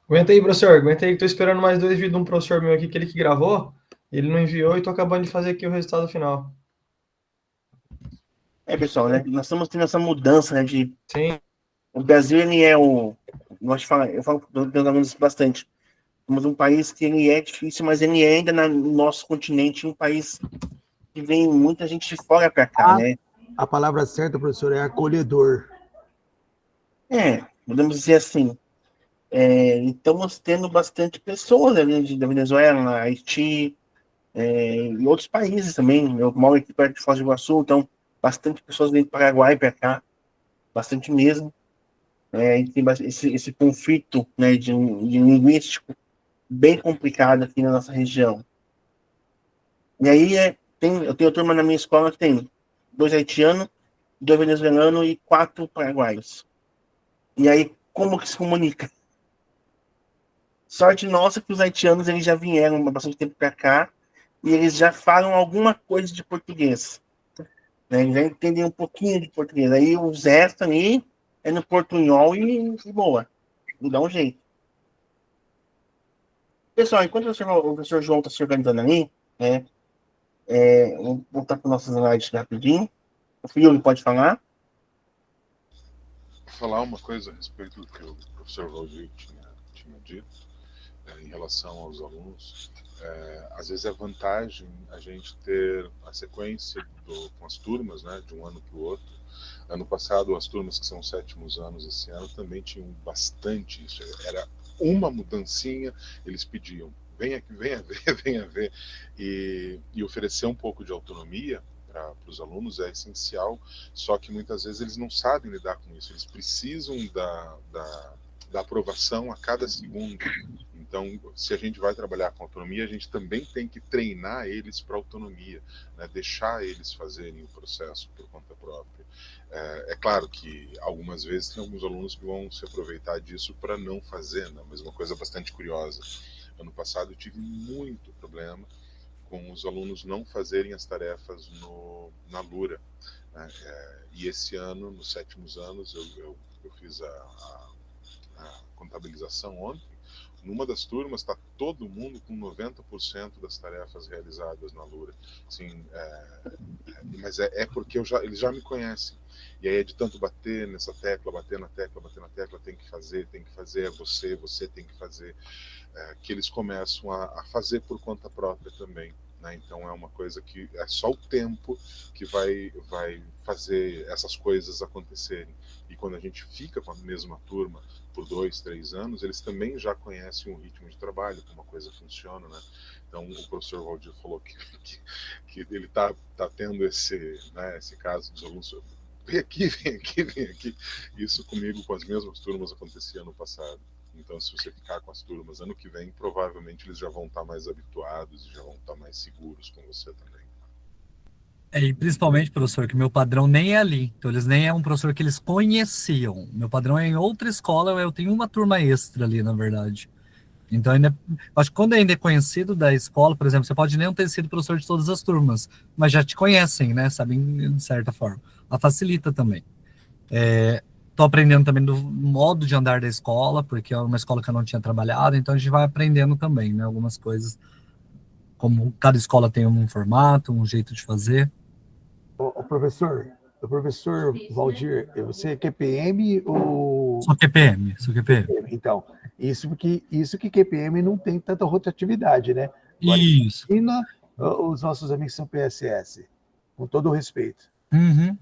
Aguenta aí, professor. Aguenta aí que tô esperando mais 2 vídeos de um professor meu aqui, que ele que gravou. Ele não enviou e tô acabando de fazer aqui o resultado final. Pessoal, né? Nós estamos tendo essa mudança, né? Sim, O Brasil, ele é o. Eu falo para os meus alunos bastante. Somos um país que ele é difícil, mas ele é ainda no nosso continente um país que vem muita gente de fora para cá, né? A palavra certa, professor, é acolhedor. Podemos dizer assim. Estamos tendo bastante pessoas ali da Venezuela, Haiti, e outros países também. Eu moro aqui perto de Foz do Iguaçu, então bastante pessoas vêm do Paraguai para cá, bastante mesmo. E tem esse conflito, né, de linguístico bem complicado aqui na nossa região. E aí eu tenho turma na minha escola que tem 2 haitianos, 2 venezuelanos e 4 paraguaios. E aí, como que se comunica? Sorte nossa que os haitianos eles já vieram há bastante tempo para cá e eles já falam alguma coisa de português. Né? Eles já entendem um pouquinho de português. Aí os restos ali é no portunhol e boa. E dá um jeito. Pessoal, enquanto o professor João está se organizando ali, né, vamos voltar para nossas análises rapidinho. O Filipe pode falar? Vou falar uma coisa a respeito do que o professor Valdir tinha dito em relação aos alunos. Às vezes é vantagem a gente ter a sequência com as turmas, né, de um ano para o outro. Ano passado, as turmas que são 7º anos esse ano também tinham bastante isso. Era uma mudancinha, eles pediam, venha ver, venha ver. E oferecer um pouco de autonomia para os alunos é essencial, só que muitas vezes eles não sabem lidar com isso. Eles precisam da aprovação a cada segundo. Então, se a gente vai trabalhar com autonomia, a gente também tem que treinar eles para autonomia, né? Deixar eles fazerem o processo por conta própria. É claro que algumas vezes tem alguns alunos que vão se aproveitar disso para não fazer, né? Mas uma coisa bastante curiosa. Ano passado eu tive muito problema com os alunos não fazerem as tarefas na Lura, né? E esse ano, nos 7º anos, eu fiz a contabilização ontem. Numa das turmas está todo mundo com 90% das tarefas realizadas na Lura. Assim, mas porque eles já me conhecem. E aí é de tanto bater nessa tecla, bater na tecla, tem que fazer, é você tem que fazer, que eles começam a fazer por conta própria também. Né? Então é uma coisa que é só o tempo que vai fazer essas coisas acontecerem. E quando a gente fica com a mesma turma por 2, 3 anos, eles também já conhecem o ritmo de trabalho, como a coisa funciona, né? Então o professor Valdir falou que ele tá tendo esse caso dos alunos. Vem aqui. Isso comigo, com as mesmas turmas, acontecia no passado. Então, se você ficar com as turmas ano que vem, provavelmente eles já vão estar mais habituados e já vão estar mais seguros com você também. E principalmente, professor, que meu padrão nem é ali. Então, eles nem é um professor que eles conheciam. Meu padrão é em outra escola, eu tenho uma turma extra ali, na verdade. Então, acho que quando ainda é conhecido da escola, por exemplo, você pode nem ter sido professor de todas as turmas, mas já te conhecem, né? Sabem, de certa forma. Ela facilita também. Estou aprendendo também do modo de andar da escola, porque é uma escola que eu não tinha trabalhado, então a gente vai aprendendo também, né? Algumas coisas, como cada escola tem um formato, um jeito de fazer. O professor Valdir, você é QPM ou... Sou QPM. Então, isso que QPM não tem tanta rotatividade, né? Agora, isso. Imagina os nossos amigos são PSS, com todo o respeito. Uhum.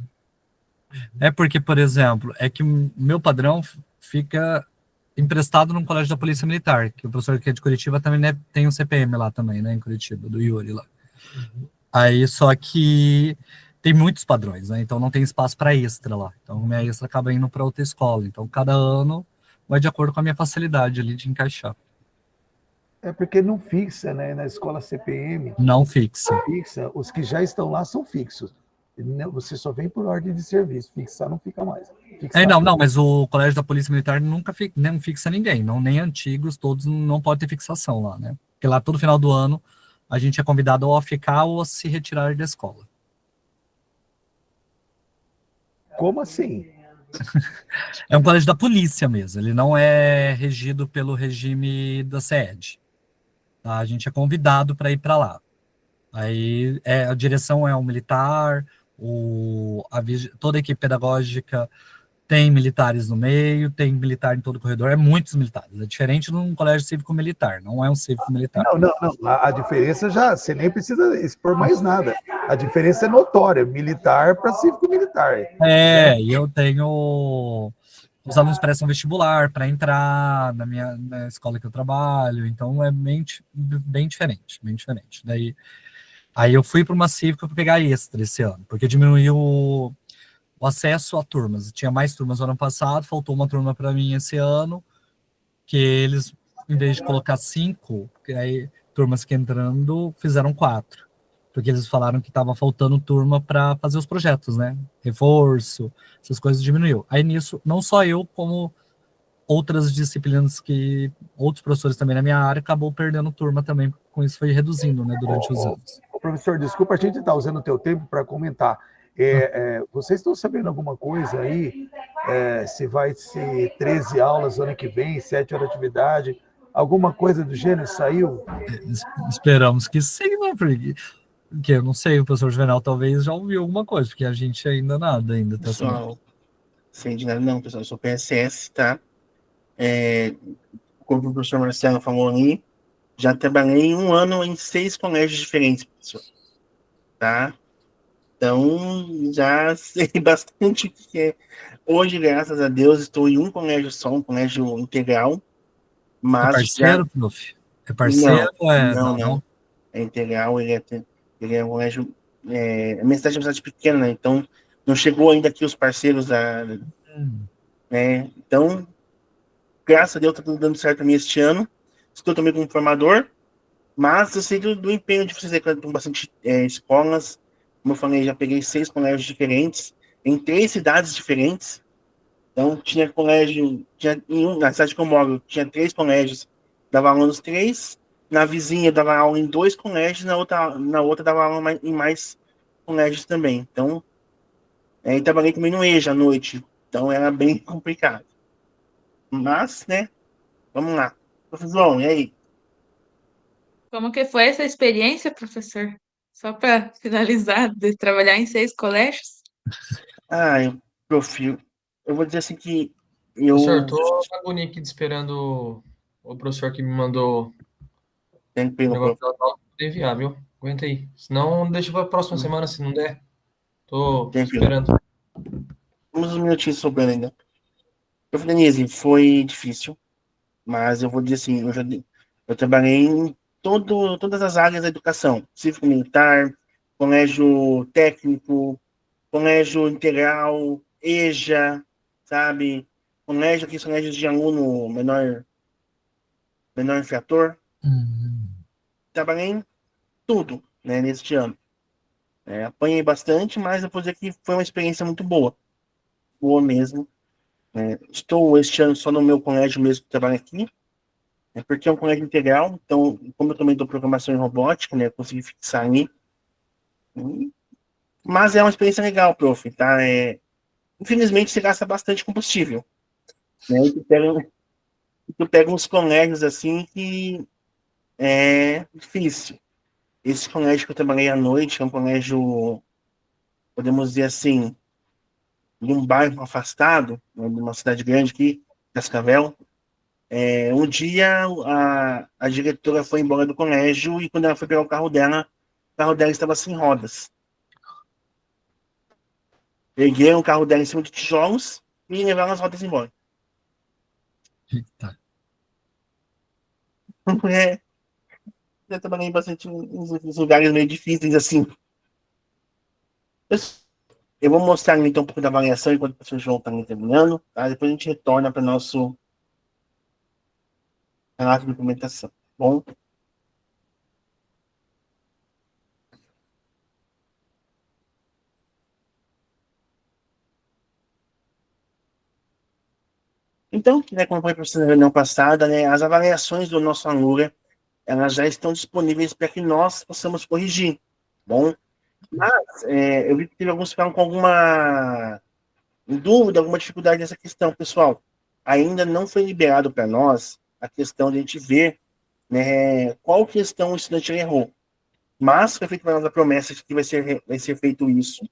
Porque, por exemplo, que o meu padrão fica emprestado num colégio da Polícia Militar, que o professor que é de Curitiba também, né, tem um CPM lá também, né, em Curitiba, do Yuri lá. Aí, só que tem muitos padrões, né, então não tem espaço para extra lá. Então, minha extra acaba indo para outra escola. Então, cada ano vai de acordo com a minha facilidade ali de encaixar. Porque não fixa, né, na escola CPM. Não fixa. Os que já estão lá são fixos. Você só vem por ordem de serviço. Fixar não fica mais. Não, mas o colégio da Polícia Militar nunca não fixa ninguém, nem antigos, todos não pode ter fixação lá, né? Porque lá todo final do ano a gente é convidado ou a ficar ou a se retirar da escola. Como assim? É um colégio da polícia mesmo, ele não é regido pelo regime da SED. Tá? A gente é convidado para ir para lá. Aí a direção é um militar, toda a equipe pedagógica tem militares no meio, tem militar em todo o corredor, é muitos militares. É diferente de um colégio cívico-militar, não é um cívico-militar. Não. A diferença já, você nem precisa expor mais nada. A diferença é notória, militar para cívico-militar. E eu tenho... Os alunos prestam vestibular para entrar na escola que eu trabalho, então é bem diferente, bem diferente. Aí eu fui para uma cívica para pegar extra esse ano, porque diminuiu o acesso a turmas. Tinha mais turmas no ano passado, faltou uma turma para mim esse ano, que eles, em vez de colocar 5, aí turmas que entrando, fizeram 4. Porque eles falaram que estava faltando turma para fazer os projetos, né? Reforço, essas coisas diminuiu. Aí nisso, não só eu, como outras disciplinas que outros professores também na minha área acabou perdendo turma também, com isso foi reduzindo, né, durante os anos. Professor, desculpa, a gente está usando o teu tempo para comentar. Vocês estão sabendo alguma coisa aí? Se vai ser 13 aulas ano que vem, 7 horas de atividade? Alguma coisa do gênero saiu? Esperamos que sim, né? Porque eu não sei, o professor Juvenal talvez já ouviu alguma coisa, porque a gente ainda nada ainda. Pessoal, sei de nada não, pessoal. Eu sou PSS, tá? Como o professor Marcelo falou ali, já trabalhei 1 ano em 6 colégios diferentes, professor. Tá? Então, já sei bastante o que é. Hoje, graças a Deus, estou em um colégio só, um colégio integral. Mas é parceiro, prof? É parceiro? Não. É integral, ele é um colégio... a minha cidade é uma cidade pequena, né? Então não chegou ainda aqui os parceiros né? Então, graças a Deus, está tudo dando certo para mim este ano. Estou também como formador, mas eu sei do empenho de vocês com bastante escolas. Como eu falei, já peguei 6 colégios diferentes, em 3 cidades diferentes. Então, tinha colégio, na cidade que eu moro, tinha 3 colégios, dava aula nos 3. Na vizinha, dava aula em 2 colégios, na outra dava aula em mais colégios também. Então, e trabalhei também no EJA à noite. Então, era bem complicado. Mas, né, vamos lá. Professor João, e aí? Como que foi essa experiência, professor? Só para finalizar, de trabalhar em 6 colégios? Prof, eu vou dizer assim que Professor, tô na agonia aqui esperando o professor que me mandou o negócio da aula pra enviar, viu? Aguenta aí. Senão, deixa pra próxima semana, se não der. Tô esperando. Vamos uns minutinhos sobrando ainda. Prof. Denise, foi difícil, mas eu vou dizer assim, eu trabalhei em todas as áreas da educação, cívico-militar, colégio técnico, colégio integral, EJA, sabe? Aqueles colégios de aluno menor infrator. Trabalhei em tudo, né, neste ano. Apanhei bastante, mas eu vou dizer que foi uma experiência muito boa. Boa mesmo. Estou este ano só no meu colégio mesmo que trabalho aqui, porque é um colégio integral, então, como eu também dou programação em robótica, né, eu consegui fixar ali. Mas é uma experiência legal, prof, tá? Infelizmente, você gasta bastante combustível, né? Tu pega uns colégios assim que é difícil. Esse colégio que eu trabalhei à noite é um colégio, podemos dizer assim, de um bairro afastado, né, de uma cidade grande aqui, Cascavel. Um dia a diretora foi embora do colégio e quando ela foi pegar o carro dela estava sem rodas. Peguei o carro dela em cima de tijolos e levaram as rodas embora. Eita. Eu trabalhei bastante em lugares meio difíceis, assim. Eu vou mostrar então um pouco da avaliação enquanto o professor João está terminando, tá? Depois a gente retorna para o nosso relato de implementação, bom? Então, né, como foi para a reunião passada, né, as avaliações do nosso Alura, elas já estão disponíveis para que nós possamos corrigir, bom? Mas eu vi que teve alguns que ficaram com alguma dúvida, alguma dificuldade nessa questão, pessoal. Ainda não foi liberado para nós a questão de a gente ver, né, qual questão o estudante errou. mas foi feita para nós a promessa de que vai ser feito isso.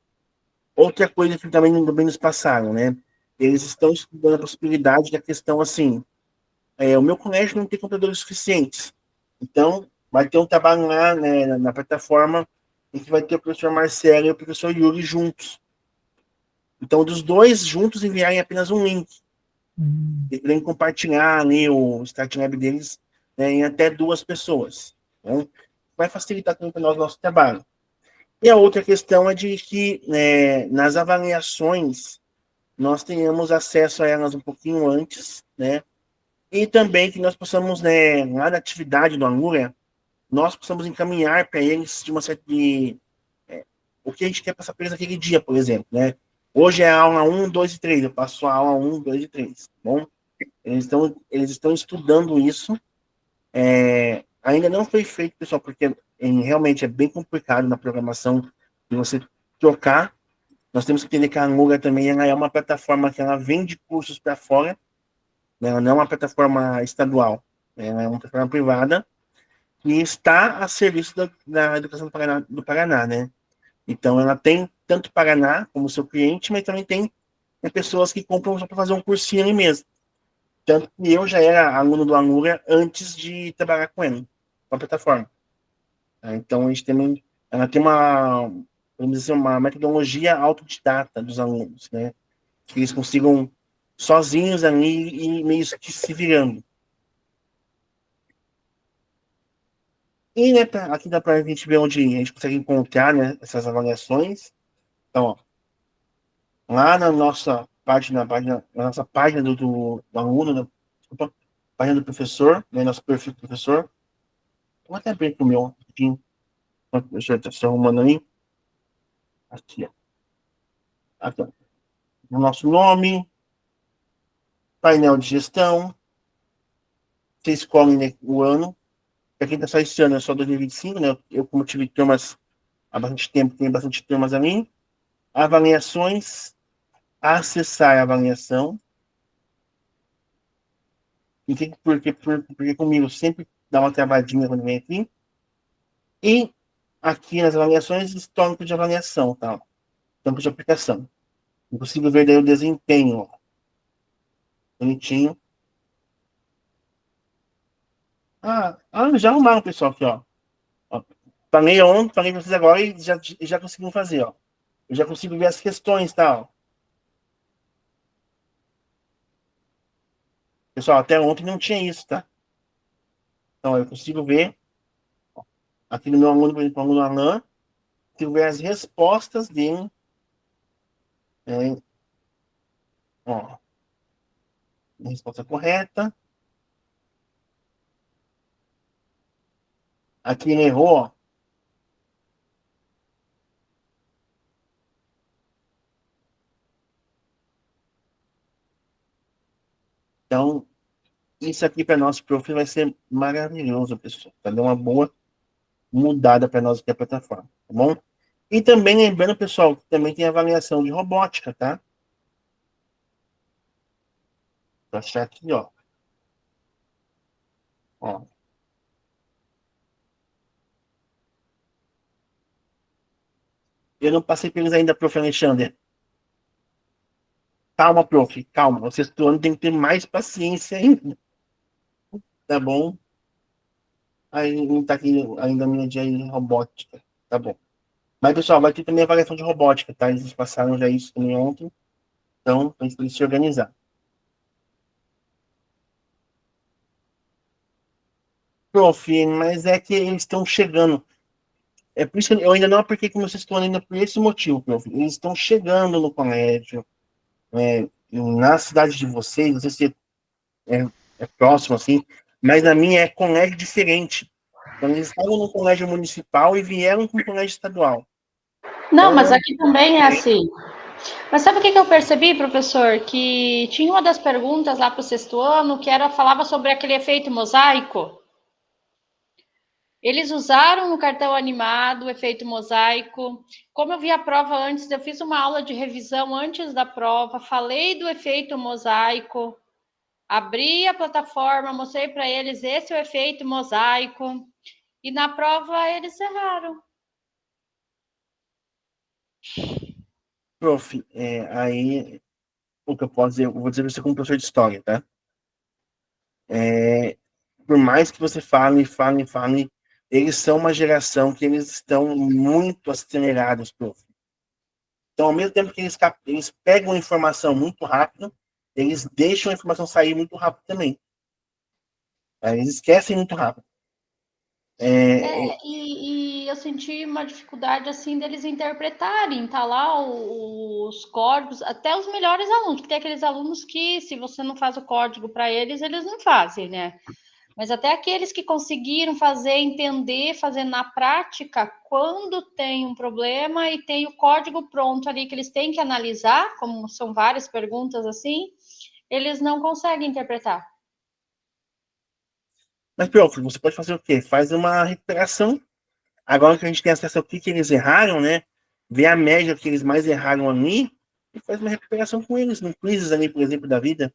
Outra coisa que também nos passaram, né? Eles estão estudando a possibilidade da questão assim, o meu colégio não tem computadores suficientes, então vai ter um trabalho lá, né, na plataforma em que vai ter o professor Marcelo e o professor Yuri juntos. Então, dos dois juntos enviarem apenas um link. Eles podem compartilhar ali o StartLab deles, né, em até 2 pessoas. Então, vai facilitar também para nós o nosso trabalho. E a outra questão é de que, né, nas avaliações nós tenhamos acesso a elas um pouquinho antes, né? E também que nós possamos, né, lá na atividade do Alura, nós possamos encaminhar para eles de uma certa o que a gente quer passar para eles naquele dia, por exemplo, né? Hoje é a aula 1, 2 e 3, eu passo a aula 1, 2 e 3, tá bom? Eles estão estudando isso. Ainda não foi feito, pessoal, porque realmente é bem complicado na programação de você trocar. Nós temos que entender que a Alura também ela é uma plataforma que ela vende cursos para fora, né? Ela não é uma plataforma estadual, né? Ela é uma plataforma privada que está a serviço da educação do Paraná, né? Então, ela tem tanto Paraná como seu cliente, mas também tem pessoas que compram só para fazer um cursinho ali mesmo. Tanto que eu já era aluno do Alura antes de trabalhar com ele, com a plataforma. Então, a gente também, ela tem vamos dizer, uma metodologia autodidata dos alunos, né? Que eles consigam sozinhos ali e meio que se virando. E, né, aqui dá para a gente ver onde a gente consegue encontrar, né, essas avaliações. Então, ó, lá na nossa página do aluno, né, desculpa, página do professor, né, nosso perfil do professor. Vou até abrir o meu, enfim, o professor está se arrumando aí. Aqui, ó. Aqui, ó. O nosso nome, painel de gestão, você escolhe, né, o ano. Para quem está só esse ano, é só 2025, né? Eu, como tive turmas há bastante tempo, tenho bastante turmas ali. Avaliações, acessar a avaliação. Porque comigo sempre dá uma travadinha quando vem aqui. E aqui nas avaliações, histórico de avaliação, tá? Campo de aplicação. É possível ver daí o desempenho, ó. Bonitinho. Já arrumaram, pessoal, aqui, ó. Falei ontem, falei pra vocês agora e já conseguiram fazer, ó. Eu já consigo ver as questões, tá? Ó. Pessoal, até ontem não tinha isso, tá? Então, eu consigo ver aqui no meu aluno, por exemplo, o aluno Alain, consigo ver as respostas dele. Ó, a resposta correta. Aqui ele errou, ó. Então, isso aqui para nosso prof vai ser maravilhoso, pessoal. Vai dar uma boa mudada para nós aqui a plataforma, tá bom? E também lembrando, pessoal, que também tem avaliação de robótica, tá? Vou achar aqui, ó. Ó. Eu não passei por eles ainda, prof. Alexander. Calma, prof. Calma. O sexto ano tem que ter mais paciência ainda. Tá bom? Aí não tá aqui ainda a minha de robótica. Tá bom. Mas, pessoal, vai ter também avaliação de robótica, tá? Eles passaram já isso também ontem. Então, a gente precisa se organizar. Prof, mas é que eles estão chegando. É por isso que eu ainda não apliquei como vocês estão ainda por esse motivo, prof. Eles estão chegando no colégio, na cidade de vocês, não sei se é próximo assim, mas na minha é colégio diferente. Então, eles estavam no colégio municipal e vieram para o colégio estadual. Não, mas aqui também é assim. Mas sabe o que eu percebi, professor? Que tinha uma das perguntas lá para o sexto ano que falava sobre aquele efeito mosaico. Eles usaram no cartão animado o efeito mosaico. Como eu vi a prova antes, eu fiz uma aula de revisão antes da prova, falei do efeito mosaico, abri a plataforma, mostrei para eles esse é o efeito mosaico. E na prova eles erraram. Prof, aí o que eu posso dizer, eu vou dizer pra você como professor de história, tá? Por mais que você fale, eles são uma geração que eles estão muito acelerados, prof. Então, ao mesmo tempo que eles pegam a informação muito rápido, eles deixam a informação sair muito rápido também. Eles esquecem muito rápido. E eu senti uma dificuldade assim deles interpretarem, tá lá os códigos, até os melhores alunos, porque tem aqueles alunos que, se você não faz o código para eles, eles não fazem, né? Mas até aqueles que conseguiram fazer, entender, fazer na prática, quando tem um problema e tem o código pronto ali que eles têm que analisar, como são várias perguntas assim, eles não conseguem interpretar. Mas, prof, você pode fazer o quê? Faz uma recuperação. Agora que a gente tem acesso ao que eles erraram, né? Ver a média que eles mais erraram ali e faz uma recuperação com eles, num quizzes ali, por exemplo, da vida,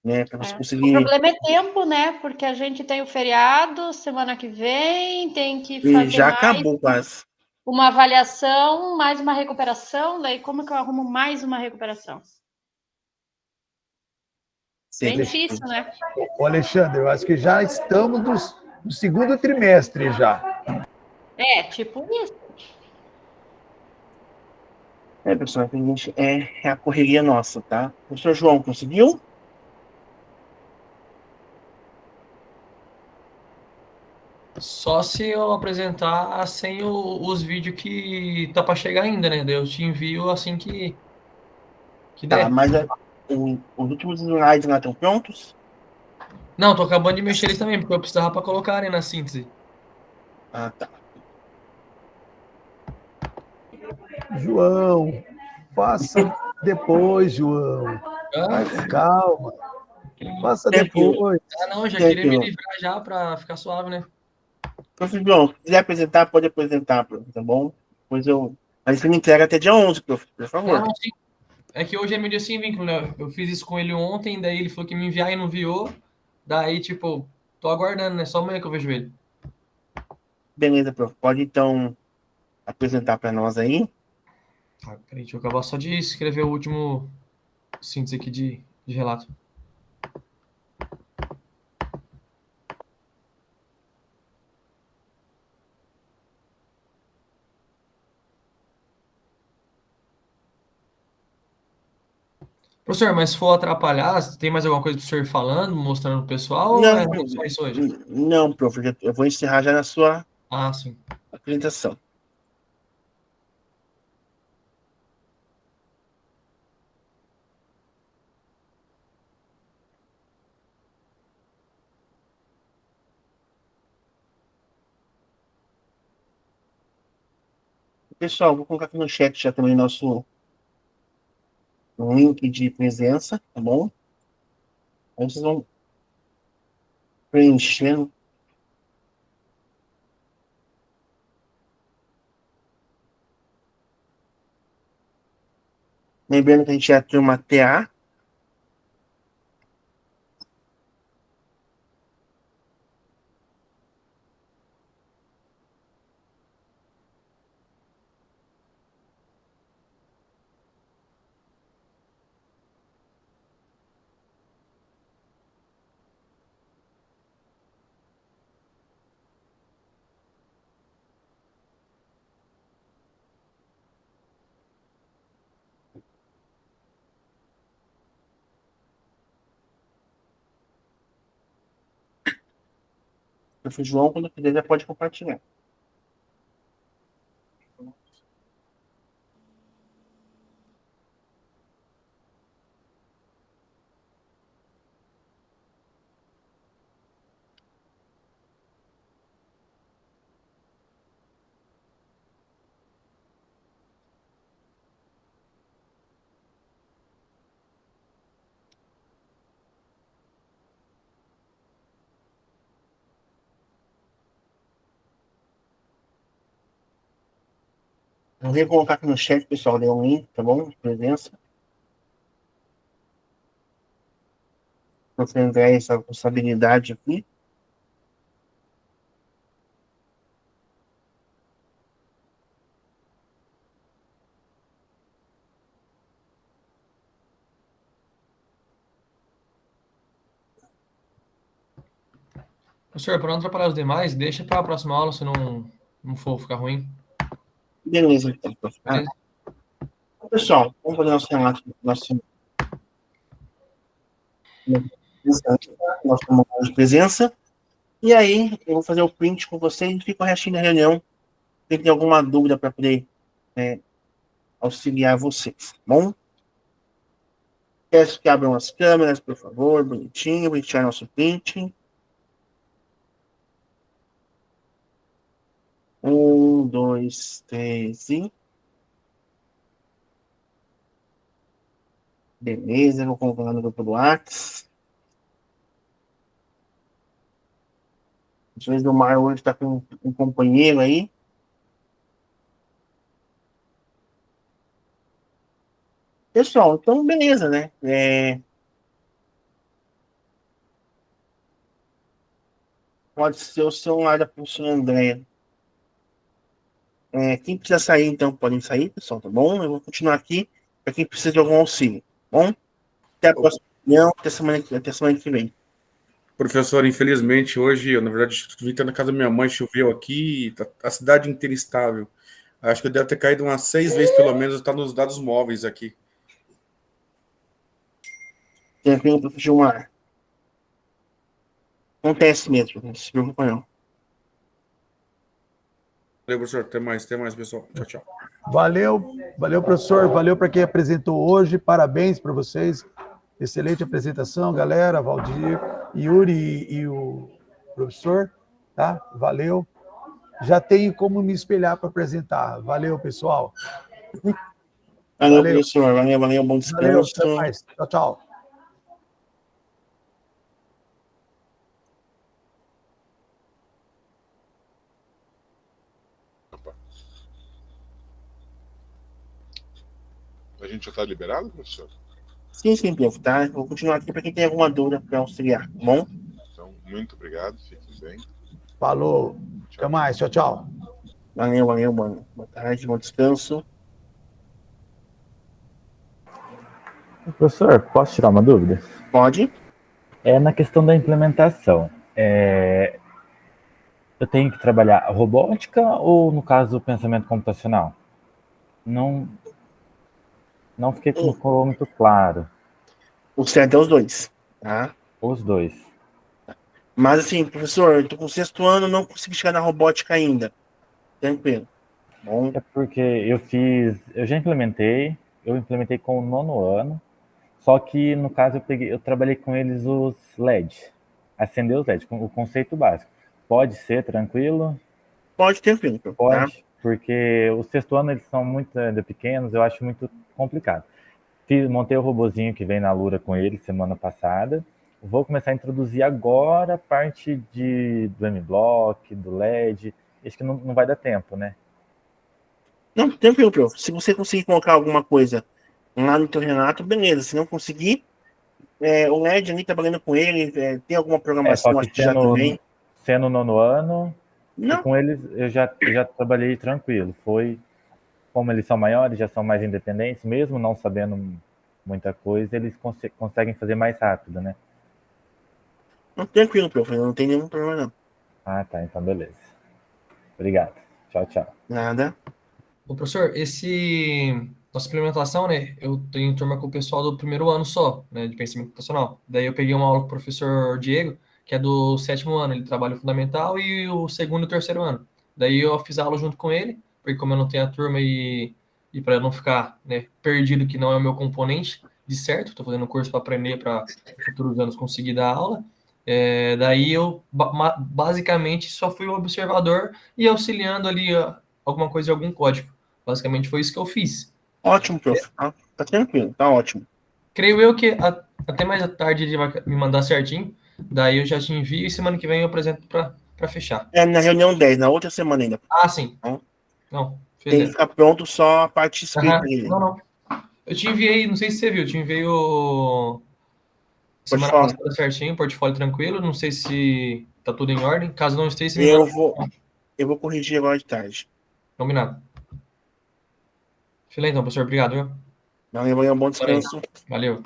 né? Para você O conseguir. problema é tempo, né? Porque a gente tem o feriado semana que vem, tem que fazer Já mais acabou quase. uma avaliação, mais uma recuperação. Daí, como que eu arrumo mais uma recuperação? Bem difícil, né? Ô, Alexandre, eu acho que já estamos no segundo trimestre já. Tipo isso. Pessoal, a gente é a correria nossa, tá? O professor João conseguiu? Só se eu apresentar sem os vídeos que tá para chegar ainda, né? Daí eu te envio assim que Tá, der. mas os últimos slides lá estão prontos? Não, tô acabando de mexer eles também, porque eu precisava para colocarem na síntese. Ah, tá. João, faça depois, João. Mas calma. Faça depois. Não, eu já queria me livrar já para ficar suave, né? Professor João, se quiser apresentar, pode apresentar, prof, tá bom? Depois eu. Mas você me entrega até dia 11, prof, por favor. Não, sim. É que hoje é meu dia sem vínculo, né? Eu fiz isso com ele ontem, daí ele falou que me enviar e não enviou. Daí, tipo, tô aguardando, né? Só amanhã que eu vejo ele. Beleza, prof. Pode então apresentar para nós aí. Tá, peraí, deixa eu acabar só de escrever o último síntese aqui de relato. Professor, mas se for atrapalhar, tem mais alguma coisa pro senhor ir falando, mostrando pro pessoal, ou é só isso hoje? Não, prof, eu vou encerrar já na sua Sim. apresentação. Pessoal, vou colocar aqui no chat já também nosso link de presença, tá bom? Aí vocês vão preenchendo. Lembrando que a gente é a turma TA. Professor João, quando quiser, já pode compartilhar. Eu vou colocar aqui no chat, pessoal, dê um link, tá bom? Presença. Para você entrar essa responsabilidade aqui. Professor, para não atrapalhar os demais, deixa para a próxima aula, se não for ficar ruim. Beleza, então, prof. Beleza? Pessoal, vamos fazer nosso relato. Nosso formulário de presença. E aí, eu vou fazer o print com vocês e fico o restinho da reunião. Se tem alguma dúvida para poder auxiliar vocês, tá bom? Peço que abram as câmeras, por favor, bonitinho, para tirar nosso print. 1, 2, 3 e... Beleza, vou colocar no grupo do Whats. Às vezes o Mar hoje está com um companheiro aí. Pessoal, então beleza, né? Pode ser o celular da professora Andréia. Quem precisa sair, então, podem sair, pessoal, tá bom? Eu vou continuar aqui para quem precisa de algum auxílio, tá bom? Até a próxima reunião, até semana que vem. Professor, infelizmente, hoje, eu, na verdade, estive na casa da minha mãe, choveu aqui, tá a cidade inteira instável. Acho que deve ter caído umas 6 vezes, pelo menos, está nos dados móveis aqui. Tranquilo, professor Gilmar. Acontece mesmo, não se preocupa não. Valeu, professor. Até mais, pessoal. Tchau, tchau. Valeu, professor. Valeu para quem apresentou hoje. Parabéns para vocês. Excelente apresentação, galera. Valdir, Yuri e o professor. Tá? Valeu. Já tenho como me espelhar para apresentar. Valeu, pessoal. Valeu, professor. Valeu. Bom descanso. Valeu, até mais. Tchau, tchau. A gente já está liberado, professor? Sim, prof, tá? Vou continuar aqui para quem tem alguma dúvida para auxiliar, tá bom? Então, muito obrigado, fiquem bem. Falou. Até mais. Tchau, tchau. Valeu, mano. Boa tarde, bom descanso. Professor, posso tirar uma dúvida? Pode. Na questão da implementação. Eu tenho que trabalhar robótica ou, no caso, pensamento computacional? Não ficou muito claro. O certo é os dois, tá? Os dois. Mas assim, professor, eu tô com o 6º ano, não consegui chegar na robótica ainda. Tranquilo. Bom. É porque eu já implementei com o 9º ano, só que, no caso, eu trabalhei com eles os LED, acender os LED, o conceito básico. Pode ser tranquilo? Pode, tranquilo. Pode, tá? Porque o 6º ano eles são muito pequenos, eu acho muito complicado. Montei o robozinho que vem na Lura com ele semana passada. Vou começar a introduzir agora a parte do M-Block, do LED. Acho que não vai dar tempo, né? Não, tranquilo, prof. Se você conseguir colocar alguma coisa lá no teu Renato, beleza. Se não conseguir, o LED ali trabalhando com ele, tem alguma programação, acho que já também. Sendo 9º ano, não. E com eles eu já trabalhei tranquilo. Como eles são maiores, já são mais independentes, mesmo não sabendo muita coisa, eles conseguem fazer mais rápido, né? Não, tranquilo, prof. Não tem nenhum problema, não. Ah, tá. Então, beleza. Obrigado. Tchau. Nada. Ô, professor, nossa implementação, né? Eu tenho turma com o pessoal do 1º ano só, né? De pensamento computacional. Daí eu peguei uma aula com o professor Diego, que é do 7º ano. Ele trabalha o fundamental e o 2º e o 3º ano. Daí eu fiz a aula junto com ele, porque como eu não tenho a turma e para eu não ficar, né, perdido, que não é o meu componente de certo, estou fazendo um curso para aprender para futuros anos conseguir dar aula. Daí eu basicamente só fui o observador e auxiliando ali alguma coisa de algum código. Basicamente foi isso que eu fiz. Ótimo, prof. Tá tranquilo, tá ótimo. Creio eu que até mais à tarde ele vai me mandar certinho. Daí eu já te envio e semana que vem eu apresento para fechar. Na reunião 10, na outra semana ainda. Ah, sim. Não. Tem que ficar pronto só a parte escrita dele. Não. Eu te enviei, não sei se você viu, eu te enviei o semana passada certinho, portfólio tranquilo. Não sei se tá tudo em ordem. Caso não esteja, eu vou corrigir agora de tarde. Combinado. Filé, então, professor. Obrigado, viu? Valeu, bom descanso. Valeu.